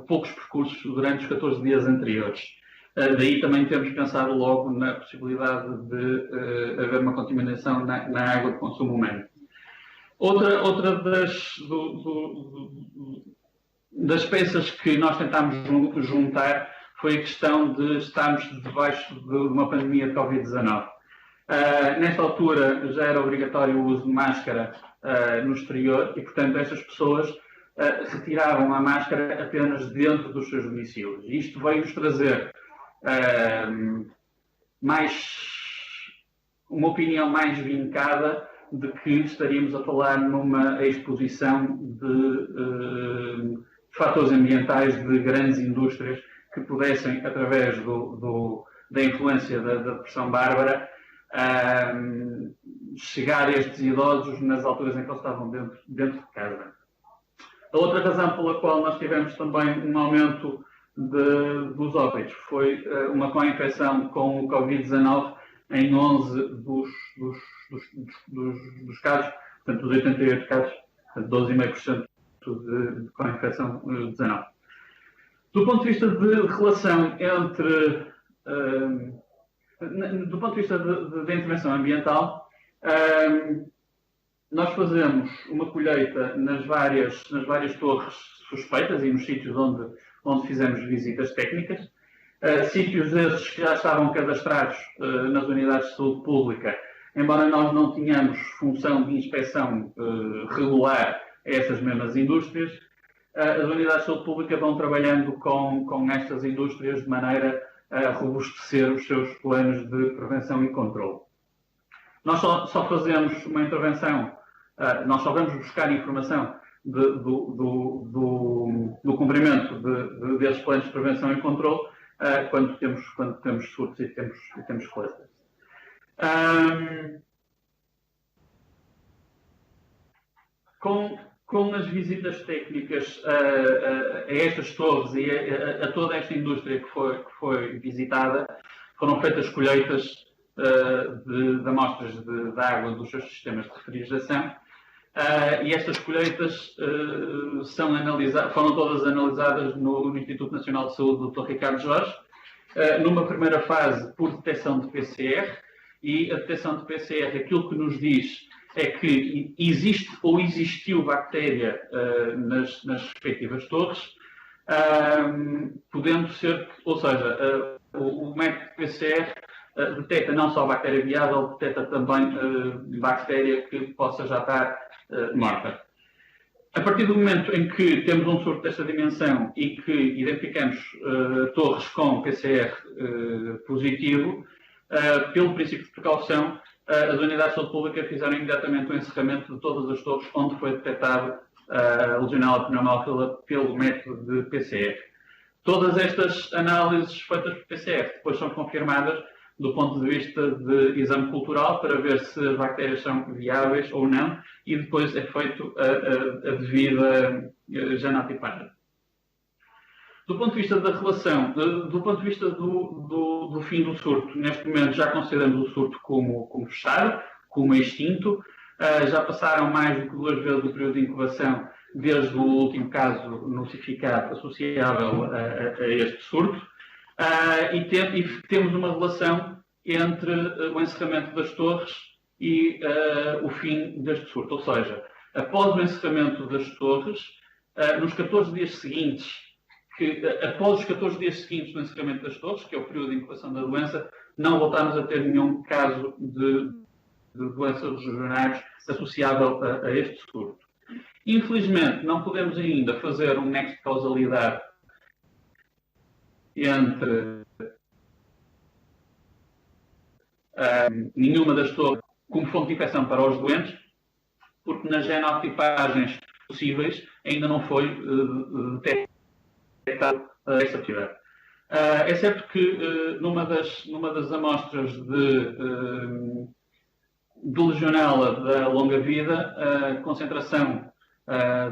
poucos percursos durante os 14 dias anteriores. Daí também temos pensado logo na possibilidade de haver uma contaminação na água de consumo humano. Outra das peças que nós tentámos juntar foi a questão de estarmos debaixo de uma pandemia de Covid-19. Nesta altura já era obrigatório o uso de máscara no exterior e, portanto, estas pessoas retiravam a máscara apenas dentro dos seus domicílios. Isto veio-nos trazer uma opinião mais vincada de que estaríamos a falar numa exposição de fatores ambientais de grandes indústrias que pudessem, através da influência da depressão bárbara, chegar a estes idosos nas alturas em que eles estavam dentro de casa. A outra razão pela qual nós tivemos também um aumento dos óbitos foi uma co-infecção com o Covid-19 em 11 dos casos, portanto, dos 88 casos, 12,5% de co-infecção 19. Do ponto de vista de relação entre... do ponto de vista da intervenção ambiental, nós fazemos uma colheita nas várias torres suspeitas e nos sítios onde fizemos visitas técnicas. Sítios esses que já estavam cadastrados nas unidades de saúde pública, embora nós não tenhamos função de inspeção regular a essas mesmas indústrias, as unidades de saúde pública vão trabalhando com estas indústrias de maneira a robustecer os seus planos de prevenção e controle. Nós só fazemos uma intervenção, nós só vamos buscar informação do cumprimento desses planos de prevenção e controle quando temos surtos e temos clusters. Com as visitas técnicas a estas torres e a toda esta indústria que foi visitada, foram feitas colheitas de amostras de água dos seus sistemas de refrigeração e estas colheitas foram todas analisadas no Instituto Nacional de Saúde do Dr. Ricardo Jorge, numa primeira fase por detecção de PCR, e a detecção de PCR aquilo que nos diz é que existe ou existiu bactéria nas respectivas torres, podendo ser, ou seja, o método PCR detecta não só bactéria viável, detecta também bactéria que possa já estar morta. A partir do momento em que temos um surto desta dimensão e que identificamos torres com PCR positivo, pelo princípio de precaução, as unidades de saúde pública fizeram imediatamente o encerramento de todas as torres onde foi detectado a Legionella pneumófila pelo método de PCR. Todas estas análises feitas por PCR depois são confirmadas do ponto de vista de exame cultural para ver se as bactérias são viáveis ou não, e depois é feito a devida genotipagem. Do ponto de vista da relação, do ponto de vista do fim do surto, neste momento já consideramos o surto como fechado, como extinto. Já passaram mais do que 2 vezes o período de incubação desde o último caso notificado associável a este surto. E temos uma relação entre o encerramento das torres e o fim deste surto. Ou seja, após o encerramento das torres, nos 14 dias seguintes, após os 14 dias seguintes do encerramento das torres, que é o período de incubação da doença, não voltámos a ter nenhum caso de doença dos legionários associável a este surto. Infelizmente, não podemos ainda fazer um nexo de causalidade entre nenhuma das torres como fonte de infecção para os doentes, porque nas genotipagens possíveis ainda não foi detectada essa possibilidade. É certo que numa das amostras de Legionella da longa vida, a concentração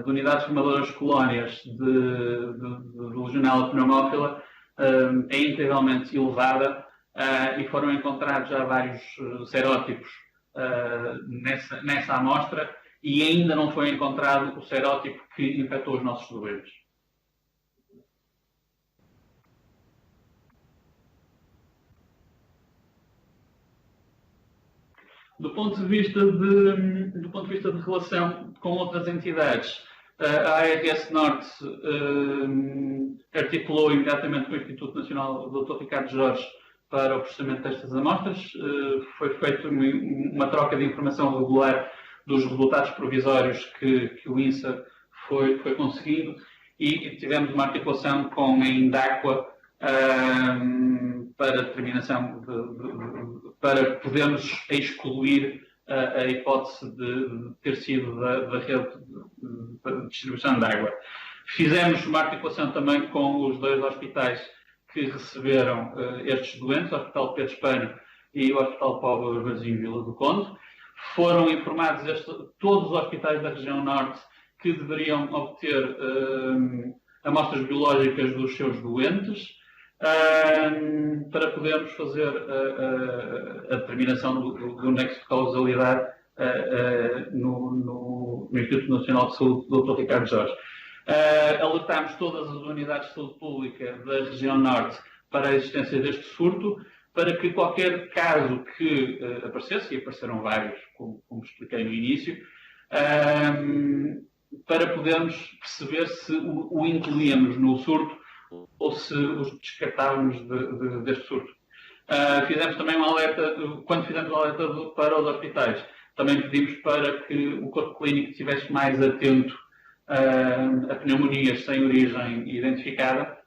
de unidades formadoras de colónias de Legionella pneumófila é incrivelmente elevada e foram encontrados já vários serótipos nessa amostra e ainda não foi encontrado o serótipo que infectou os nossos doentes. Do ponto de vista de relação com outras entidades, a ARS Norte articulou imediatamente com o Instituto Nacional Dr. Ricardo Jorge para o processamento destas amostras. Foi feita uma troca de informação regular dos resultados provisórios que o INSA foi conseguindo e tivemos uma articulação com a Indaqua para determinação para podermos excluir a hipótese de ter sido da rede de distribuição de água. Fizemos uma articulação também com os 2 hospitais que receberam estes doentes, o Hospital Pedro Espano e o Hospital Póvoa Varzim Vila do Conde. Foram informados todos os hospitais da região norte que deveriam obter amostras biológicas dos seus doentes para podermos fazer a determinação do nexo de causalidade no Instituto Nacional de Saúde do Dr. Ricardo Jorge. Alertámos todas as unidades de saúde pública da região norte para a existência deste surto, para que qualquer caso que aparecesse, e apareceram vários, como expliquei no início, para podermos perceber se o incluíamos no surto ou se os descartávamos deste surto. Fizemos também um alerta, quando fizemos o alerta para os hospitais, também pedimos para que o corpo clínico estivesse mais atento a pneumonias sem origem identificada,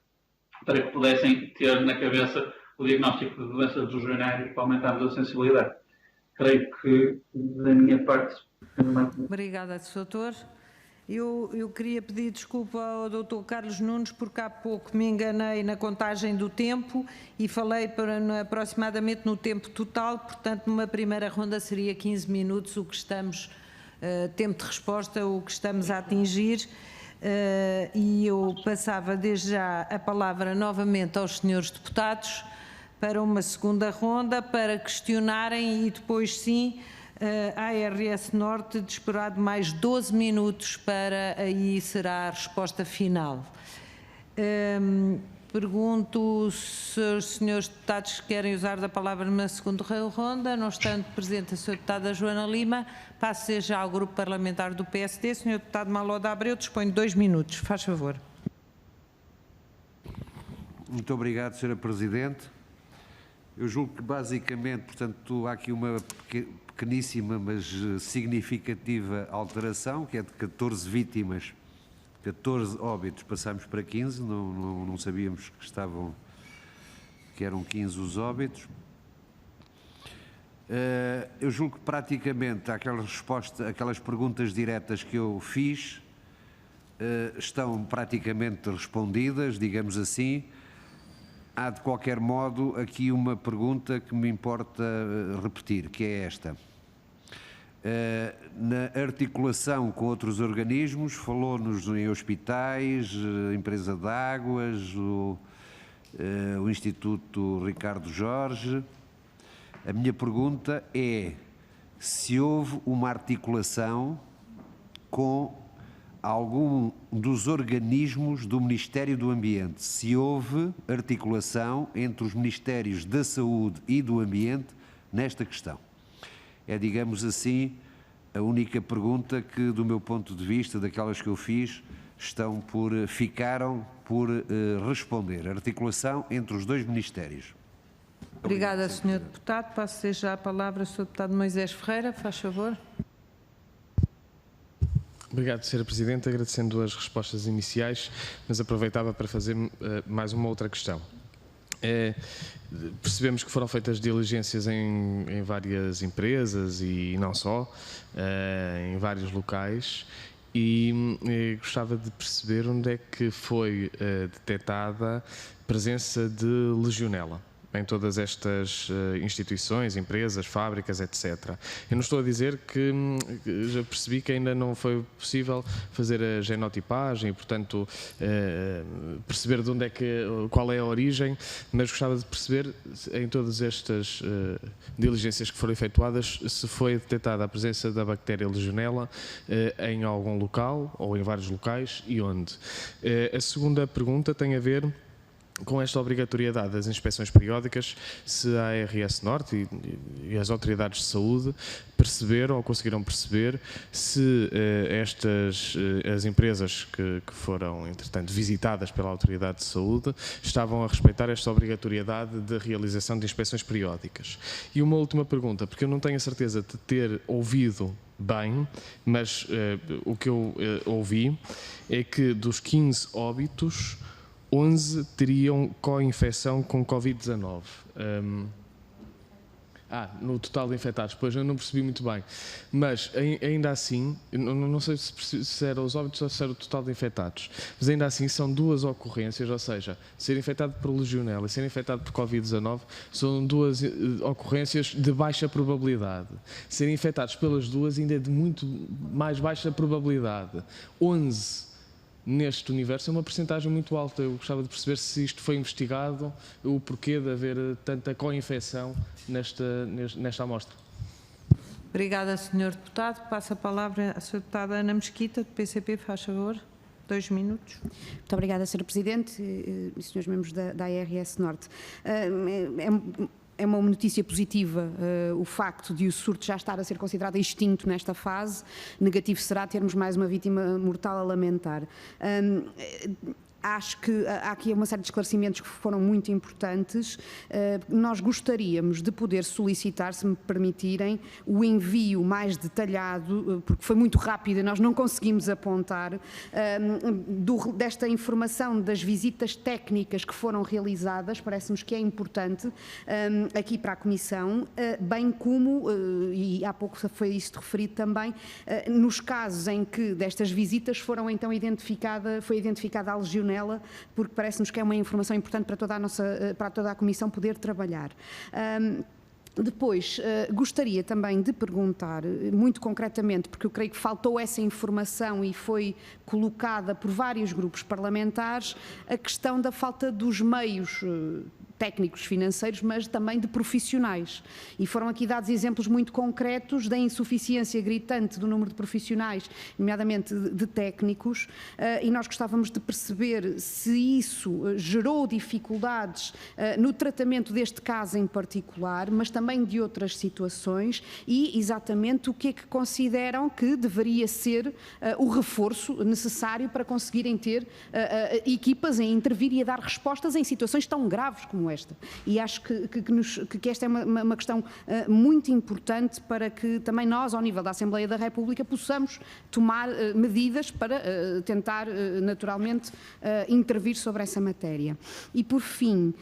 para que pudessem ter na cabeça o diagnóstico de doenças dos urinários para aumentarmos a sensibilidade. Creio que, da minha parte... Obrigada, Doutor. Eu queria pedir desculpa ao Dr. Carlos Nunes porque há pouco me enganei na contagem do tempo e falei aproximadamente no tempo total, portanto numa primeira ronda seria 15 minutos o que estamos, tempo de resposta, o que estamos a atingir, e eu passava desde já a palavra novamente aos senhores deputados para uma segunda ronda, para questionarem e depois sim a ARS Norte de esperar mais 12 minutos para aí será a resposta final. Pergunto se os senhores deputados querem usar da palavra numa segunda ronda, não estando presente a senhora deputada Joana Lima, passo já ao grupo parlamentar do PSD. Senhor deputado Maloda Abreu, dispõe de 2 minutos, faz favor. Muito obrigado, senhora Presidente. Eu julgo que basicamente, portanto, há aqui uma pequeníssima, mas significativa alteração, que é de 14 vítimas, 14 óbitos, passamos para 15, não sabíamos que eram 15 os óbitos. Eu julgo que praticamente aquelas perguntas diretas que eu fiz estão praticamente respondidas, digamos assim. Há, de qualquer modo, aqui uma pergunta que me importa repetir, que é esta. Na articulação com outros organismos, falou-nos em hospitais, empresa de águas, o Instituto Ricardo Jorge. A minha pergunta é se houve uma articulação com algum dos organismos do Ministério do Ambiente, se houve articulação entre os Ministérios da Saúde e do Ambiente nesta questão. É, digamos assim, a única pergunta que, do meu ponto de vista, daquelas que eu fiz, ficaram por responder. Articulação entre os 2 Ministérios. Obrigada, Sr. Deputado. Passo já a palavra ao Sr. Deputado Moisés Ferreira, faz favor. Obrigado, Sra. Presidente. Agradecendo as respostas iniciais, mas aproveitava para fazer mais uma outra questão. Percebemos que foram feitas diligências em várias empresas e não só, em vários locais, e gostava de perceber onde é que foi detectada a presença de legionela em todas estas instituições, empresas, fábricas, etc. Eu não estou a dizer que já percebi que ainda não foi possível fazer a genotipagem e, portanto, perceber de onde é qual é a origem, mas gostava de perceber em todas estas diligências que foram efetuadas se foi detectada a presença da bactéria legionela em algum local ou em vários locais e onde. A segunda pergunta tem a ver com esta obrigatoriedade das inspeções periódicas, se a ARS Norte e as autoridades de saúde perceberam ou conseguiram perceber se as empresas que foram, entretanto, visitadas pela autoridade de saúde estavam a respeitar esta obrigatoriedade de realização de inspeções periódicas. E uma última pergunta, porque eu não tenho a certeza de ter ouvido bem, mas o que eu ouvi é que dos 15 óbitos, 11 teriam co-infecção com Covid-19. No total de infectados, pois eu não percebi muito bem. Mas ainda assim, não sei se era os óbitos ou se era o total de infectados, mas ainda assim são duas ocorrências, ou seja, ser infectado por legionela e ser infectado por Covid-19 são duas ocorrências de baixa probabilidade. Serem infectados pelas duas ainda é de muito mais baixa probabilidade. 11 neste universo é uma percentagem muito alta. Eu gostava de perceber se isto foi investigado, o porquê de haver tanta co-infecção nesta amostra. Obrigada, Sr. Deputado. Passo a palavra à Sra. Deputada Ana Mesquita, do PCP, faz favor. 2 minutos. Muito obrigada, Sr. Presidente e senhores membros da ARS Norte. É uma notícia positiva o facto de o surto já estar a ser considerado extinto nesta fase. Negativo será termos mais uma vítima mortal a lamentar. Acho que há aqui uma série de esclarecimentos que foram muito importantes. Nós gostaríamos de poder solicitar, se me permitirem, o envio mais detalhado, porque foi muito rápido e nós não conseguimos apontar, desta informação das visitas técnicas que foram realizadas. Parece-nos que é importante aqui para a Comissão, bem como, e há pouco foi isso referido também, nos casos em que destas visitas foi identificada a legionela, porque parece-nos que é uma informação importante para toda a Comissão poder trabalhar. Depois, gostaria também de perguntar, muito concretamente, porque eu creio que faltou essa informação e foi colocada por vários grupos parlamentares, a questão da falta dos meios técnicos financeiros, mas também de profissionais. E foram aqui dados exemplos muito concretos da insuficiência gritante do número de profissionais, nomeadamente de técnicos, e nós gostávamos de perceber se isso gerou dificuldades no tratamento deste caso em particular, mas também de outras situações, e exatamente o que é que consideram que deveria ser o reforço necessário para conseguirem ter equipas a intervir e a dar respostas em situações tão graves como esta. E acho que esta é uma questão muito importante para que também nós, ao nível da Assembleia da República, possamos tomar medidas para tentar, naturalmente, intervir sobre essa matéria. E, por fim,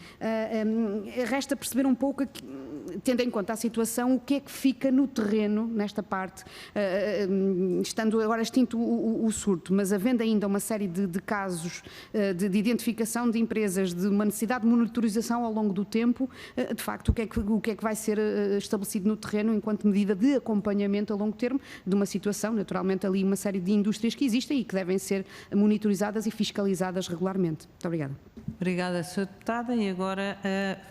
resta perceber um pouco, tendo em conta a situação, o que é que fica no terreno, nesta parte, estando agora extinto o surto, mas havendo ainda uma série de casos de identificação de empresas, de uma necessidade de monitorização ao longo do tempo, de facto, o que é que vai ser estabelecido no terreno enquanto medida de acompanhamento a longo termo de uma situação, naturalmente ali uma série de indústrias que existem e que devem ser monitorizadas e fiscalizadas regularmente. Muito obrigada. Obrigada, Sra. Deputada. E agora,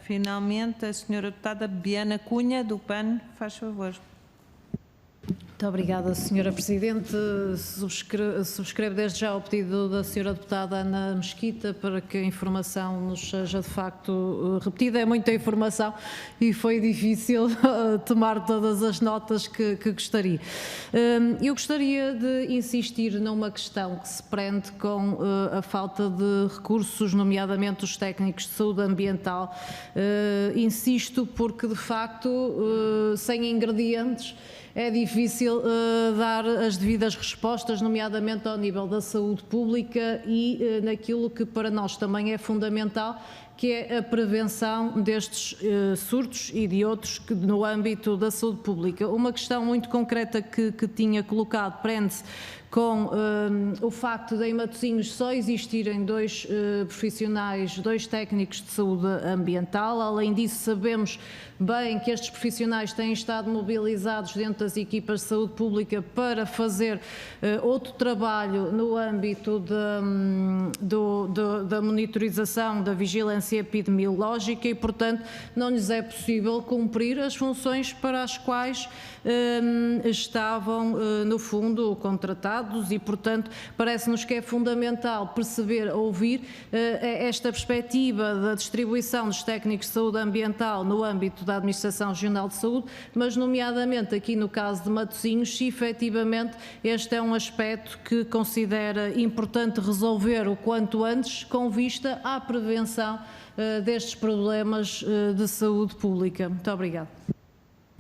finalmente, a Sra. Deputada Biana Cunha, do PAN, faz favor. Muito obrigada, Sra. Presidente. Subscrevo desde já o pedido da Sra. Deputada Ana Mesquita para que a informação nos seja de facto repetida. É muita informação e foi difícil tomar todas as notas que gostaria. Eu gostaria de insistir numa questão que se prende com a falta de recursos, nomeadamente os técnicos de saúde ambiental. Insisto porque, de facto, sem ingredientes, é difícil dar as devidas respostas, nomeadamente ao nível da saúde pública e naquilo que para nós também é fundamental, que é a prevenção destes surtos e de outros no âmbito da saúde pública. Uma questão muito concreta que tinha colocado prende-se com o facto de em Matosinhos só existirem 2 profissionais, 2 técnicos de saúde ambiental. Além disso, sabemos bem que estes profissionais têm estado mobilizados dentro das equipas de saúde pública para fazer outro trabalho no âmbito da monitorização, da vigilância vigilância epidemiológica e, portanto, não lhes é possível cumprir as funções para as quais estavam, no fundo, contratados e, portanto, parece-nos que é fundamental perceber, ouvir esta perspectiva da distribuição dos técnicos de saúde ambiental no âmbito da Administração Regional de Saúde, mas nomeadamente aqui no caso de Matosinhos, se efetivamente este é um aspecto que considera importante resolver o quanto antes com vista à prevenção destes problemas de saúde pública. Muito obrigada.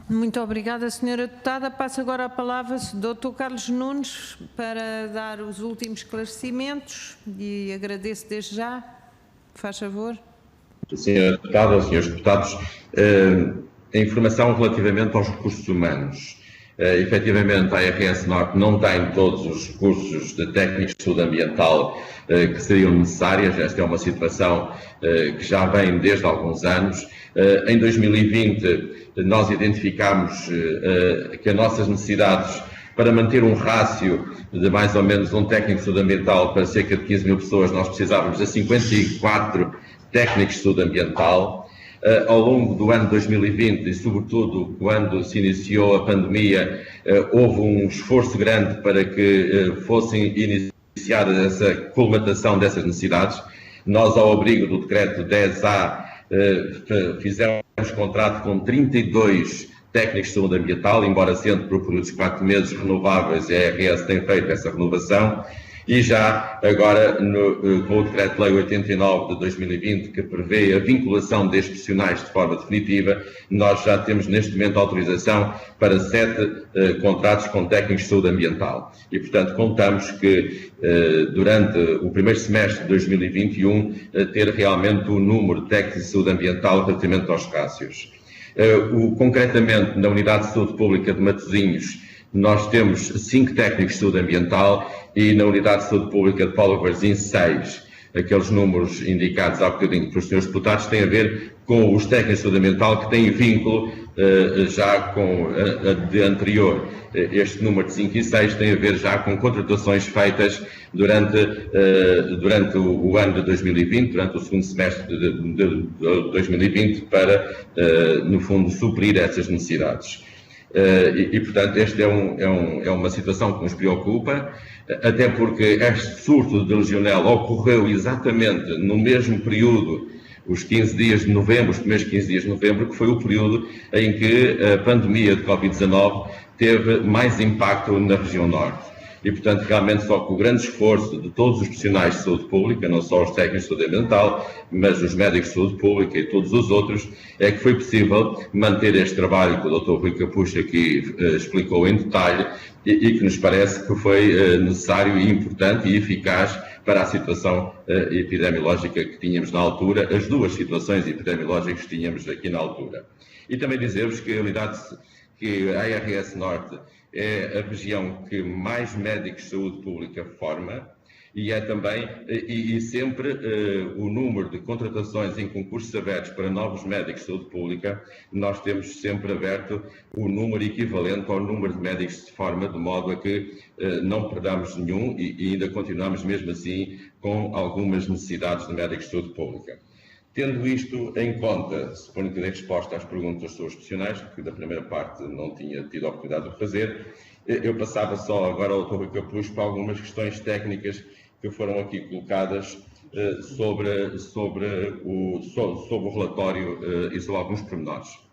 Muito obrigada, Sra. Deputada. Passo agora a palavra ao Dr. Carlos Nunes para dar os últimos esclarecimentos e agradeço desde já. Faz favor. Sra. Deputada, Srs. Deputados, a informação relativamente aos recursos humanos. Efetivamente, a ARS Norte não tem todos os recursos de técnicos de saúde ambiental que seriam necessárias. Esta é uma situação que já vem desde alguns anos. Em 2020, nós identificámos que as nossas necessidades para manter um rácio de mais ou menos um técnico de saúde ambiental para cerca de 15 mil pessoas, nós precisávamos de 54 técnicos de saúde ambiental. Ao longo do ano 2020 e, sobretudo, quando se iniciou a pandemia, houve um esforço grande para que fossem iniciadas essa colmatação dessas necessidades. Nós, ao abrigo do decreto 10A, fizemos contrato com 32 técnicos de saúde ambiental, embora sendo por períodos de 4 meses renováveis, a ARS tem feito essa renovação. E já agora, com o Decreto-Lei 89 de 2020, que prevê a vinculação destes profissionais de forma definitiva, nós já temos neste momento autorização para 7 contratos com técnicos de saúde ambiental. E, portanto, contamos que durante o primeiro semestre de 2021 ter realmente o número de técnicos de saúde ambiental relativamente aos rácios. Concretamente, na Unidade de Saúde Pública de Matosinhos, nós temos 5 técnicos de saúde ambiental e na Unidade de Saúde Pública de Paulo Varzim 6. Aqueles números indicados há bocadinho pelos senhores deputados têm a ver com os técnicos de saúde ambiental que têm vínculo já com a de anterior. Este número de 5 e 6 tem a ver já com contratações feitas durante o ano de 2020, durante o segundo semestre de 2020, para, no fundo, suprir essas necessidades. Portanto, esta é uma situação que nos preocupa, até porque este surto de legionela ocorreu exatamente no mesmo período, os 15 dias de novembro, os primeiros 15 dias de novembro, que foi o período em que a pandemia de Covid-19 teve mais impacto na região norte. E, portanto, realmente só com o grande esforço de todos os profissionais de saúde pública, não só os técnicos de saúde ambiental, mas os médicos de saúde pública e todos os outros, é que foi possível manter este trabalho que o Dr. Rui Capucho aqui explicou em detalhe e que nos parece que foi necessário e importante e eficaz para a situação epidemiológica que tínhamos na altura, as duas situações epidemiológicas que tínhamos aqui na altura. E também dizer-vos que a ARS Norte é a região que mais médicos de saúde pública forma e é também, e sempre o número de contratações em concursos abertos para novos médicos de saúde pública, nós temos sempre aberto o número equivalente ao número de médicos que se forma, de modo a que não perdamos nenhum e ainda continuamos mesmo assim com algumas necessidades de médicos de saúde pública. Tendo isto em conta, suponho que dei resposta às perguntas dos seus profissionais, que da primeira parte não tinha tido a oportunidade de fazer, eu passava só agora ao Dr. Rui Capucho para algumas questões técnicas que foram aqui colocadas sobre o relatório e sobre alguns pormenores.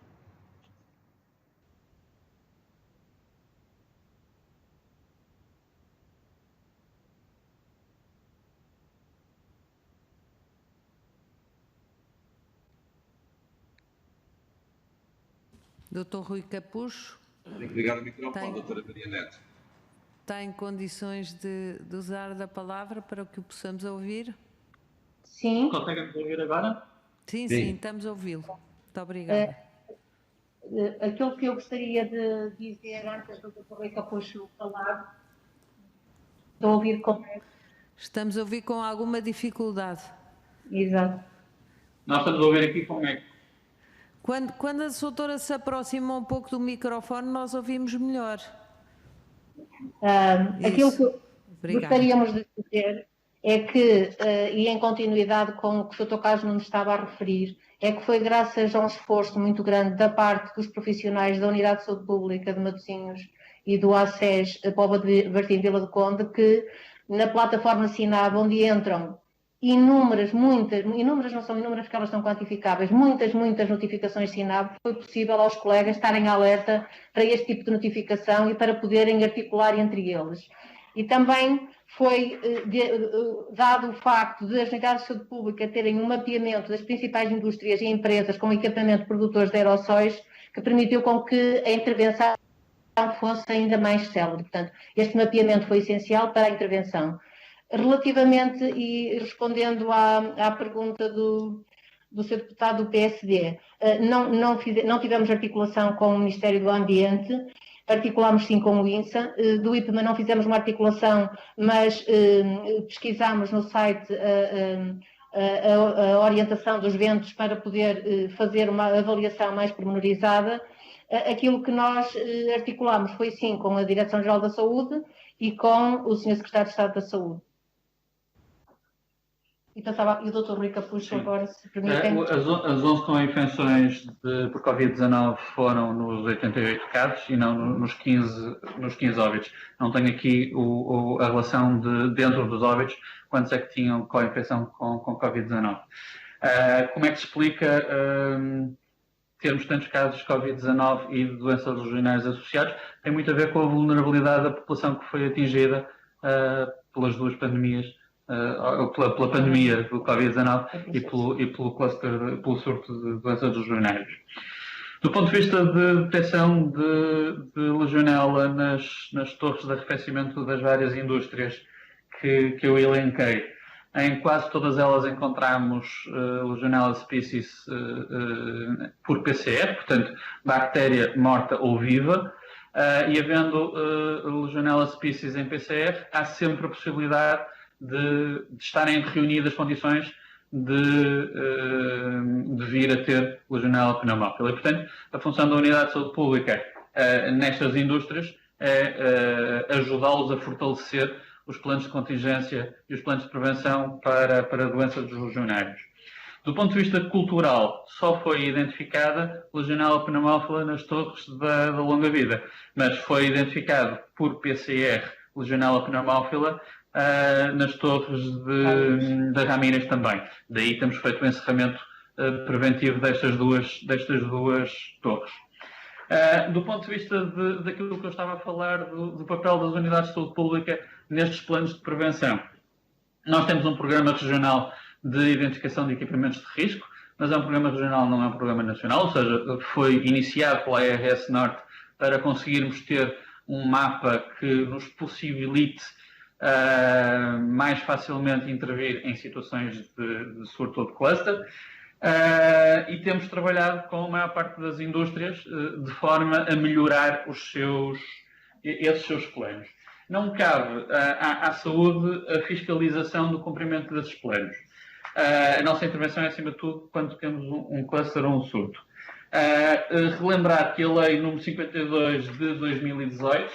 Dr. Rui Capucho. Tem que ligar o microfone, doutora Maria Neto. Está em condições de usar da palavra para que o possamos ouvir? Sim. Conseguem-nos ouvir agora? Sim, estamos a ouvi-lo. Muito obrigada. Aquilo que eu gostaria de dizer antes do Dr. Rui Capucho falar, estou a ouvir como é. Estamos a ouvir com alguma dificuldade. Exato. Nós estamos a ouvir aqui como é. Quando a doutora se aproxima um pouco do microfone, nós ouvimos melhor. Aquilo que gostaríamos de dizer é que, e em continuidade com o que o Dr. Carlos Nunes estava a referir, é que foi graças a um esforço muito grande da parte dos profissionais da Unidade de Saúde Pública de Matosinhos e do ACES Póvoa de Varzim Vila do Conde, que na plataforma SINAB, onde entram inúmeras, não são inúmeras porque elas são quantificáveis, muitas notificações SINAB, foi possível aos colegas estarem alerta para este tipo de notificação e para poderem articular entre eles. E também foi dado o facto de as unidades de saúde pública terem um mapeamento das principais indústrias e empresas com equipamento de produtores de aerossóis, que permitiu com que a intervenção fosse ainda mais célere. Portanto, este mapeamento foi essencial para a intervenção. Relativamente, e respondendo à pergunta do Sr. Deputado do PSD, não tivemos articulação com o Ministério do Ambiente, articulámos sim com o INSA, do IPMA não fizemos uma articulação, mas pesquisámos no site a orientação dos ventos para poder fazer uma avaliação mais pormenorizada. Aquilo que nós articulámos foi sim com a Direção-Geral da Saúde e com o Sr. Secretário de Estado da Saúde. E o Dr. Rui Capucho agora, se permitem. As 11 com infecções por Covid-19 foram nos 88 casos e não nos 15 óbitos. Não tenho aqui a relação de dentro dos óbitos, quantos é que tinham co-infecção com Covid-19. Como é que se explica termos tantos casos de Covid-19 e de doenças regionais associados? Tem muito a ver com a vulnerabilidade da população que foi atingida pelas duas pandemias, pela pandemia do Covid-19 e pelo surto de doenças regionais. Do ponto de vista de detecção de legionela nas torres de arrefecimento das várias indústrias que eu elenquei, em quase todas elas encontramos Legionella species por PCR, portanto, bactéria morta ou viva, e havendo Legionella species em PCR, há sempre a possibilidade de estarem reunidas condições de vir a ter Legionella pneumófila. E, portanto, a função da Unidade de Saúde Pública nestas indústrias é ajudá-los a fortalecer os planos de contingência e os planos de prevenção para doenças dos legionários. Do ponto de vista cultural, só foi identificada Legionella pneumófila nas torres da longa vida, mas foi identificado por PCR Legionella pneumófila nas torres da Ramírez também. Daí temos feito o encerramento preventivo destas duas torres. Do ponto de vista daquilo que eu estava a falar, do papel das unidades de saúde pública nestes planos de prevenção, nós temos um programa regional de identificação de equipamentos de risco, mas é um programa regional, não é um programa nacional, ou seja, foi iniciado pela ARS Norte para conseguirmos ter um mapa que nos possibilite mais facilmente intervir em situações de surto ou de cluster. E temos trabalhado com a maior parte das indústrias de forma a melhorar esses seus planos. Não cabe à saúde a fiscalização do cumprimento desses planos. A nossa intervenção é, acima de tudo, quando temos um cluster ou um surto. Relembrar que a Lei nº 52 de 2018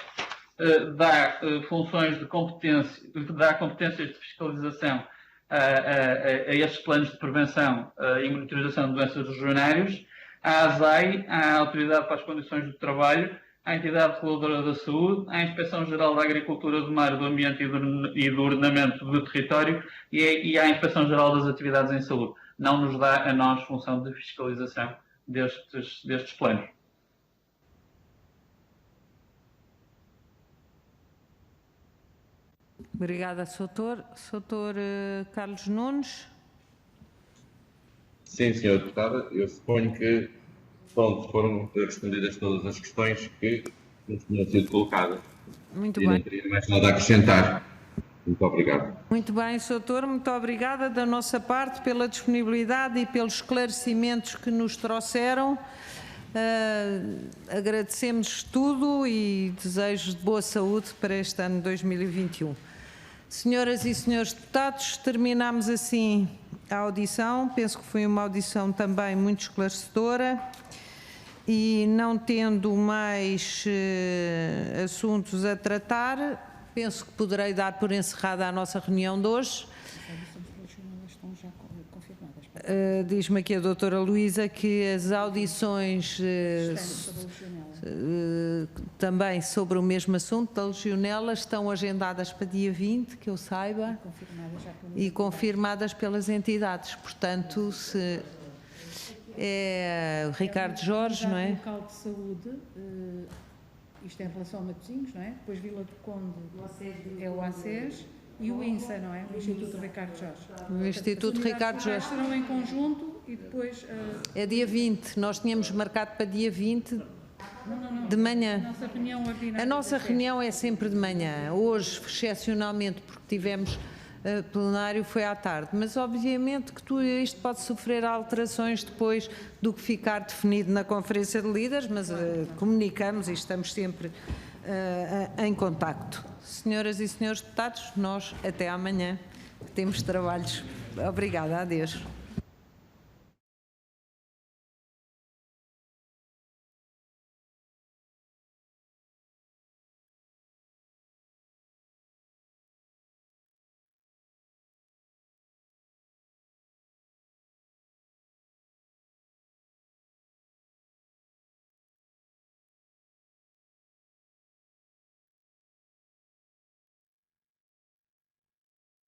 dá funções de competência, dá competências de fiscalização a estes planos de prevenção e monitorização de doenças regionários, à ASAI, à Autoridade para as Condições do Trabalho, à Entidade Reguladora da Saúde, à Inspeção-Geral da Agricultura, do Mar, do Ambiente e do Ordenamento do Território e à Inspeção-Geral das Atividades em Saúde. Não nos dá a nós função de fiscalização destes planos. Obrigada, Sr. Carlos Nunes. Sim, Sra. Deputada, eu suponho que foram respondidas todas as questões que nos tinham sido colocadas. Muito bem. Não teria mais nada a acrescentar. Muito obrigado. Muito bem, Sr. Muito obrigada da nossa parte pela disponibilidade e pelos esclarecimentos que nos trouxeram. Agradecemos tudo e desejo de boa saúde para este ano de 2021. Senhoras e senhores deputados, terminamos assim a audição. Penso que foi uma audição também muito esclarecedora e, não tendo mais assuntos a tratar, penso que poderei dar por encerrada a nossa reunião de hoje. diz-me aqui a doutora Luísa que as audições também sobre o mesmo assunto da legionela estão agendadas para dia 20, que eu saiba, e confirmadas pelas entidades. Portanto, se é Ricardo Jorge, não é? Local de saúde, isto é em relação a Matosinhos, não é? Depois Vila do Conde é o ACES e o INSA, não é? O Instituto Ricardo Jorge. O Instituto Ricardo Jorge. Estarão em conjunto e depois... É dia 20, nós tínhamos marcado para dia 20 de manhã. A nossa reunião ordinária... A nossa reunião é sempre de manhã. Hoje, excepcionalmente, porque tivemos plenário, foi à tarde. Mas, obviamente, que isto pode sofrer alterações depois do que ficar definido na Conferência de Líderes, mas comunicamos e estamos sempre em contacto. Senhoras e senhores deputados, nós até amanhã temos trabalhos. Obrigada, adeus.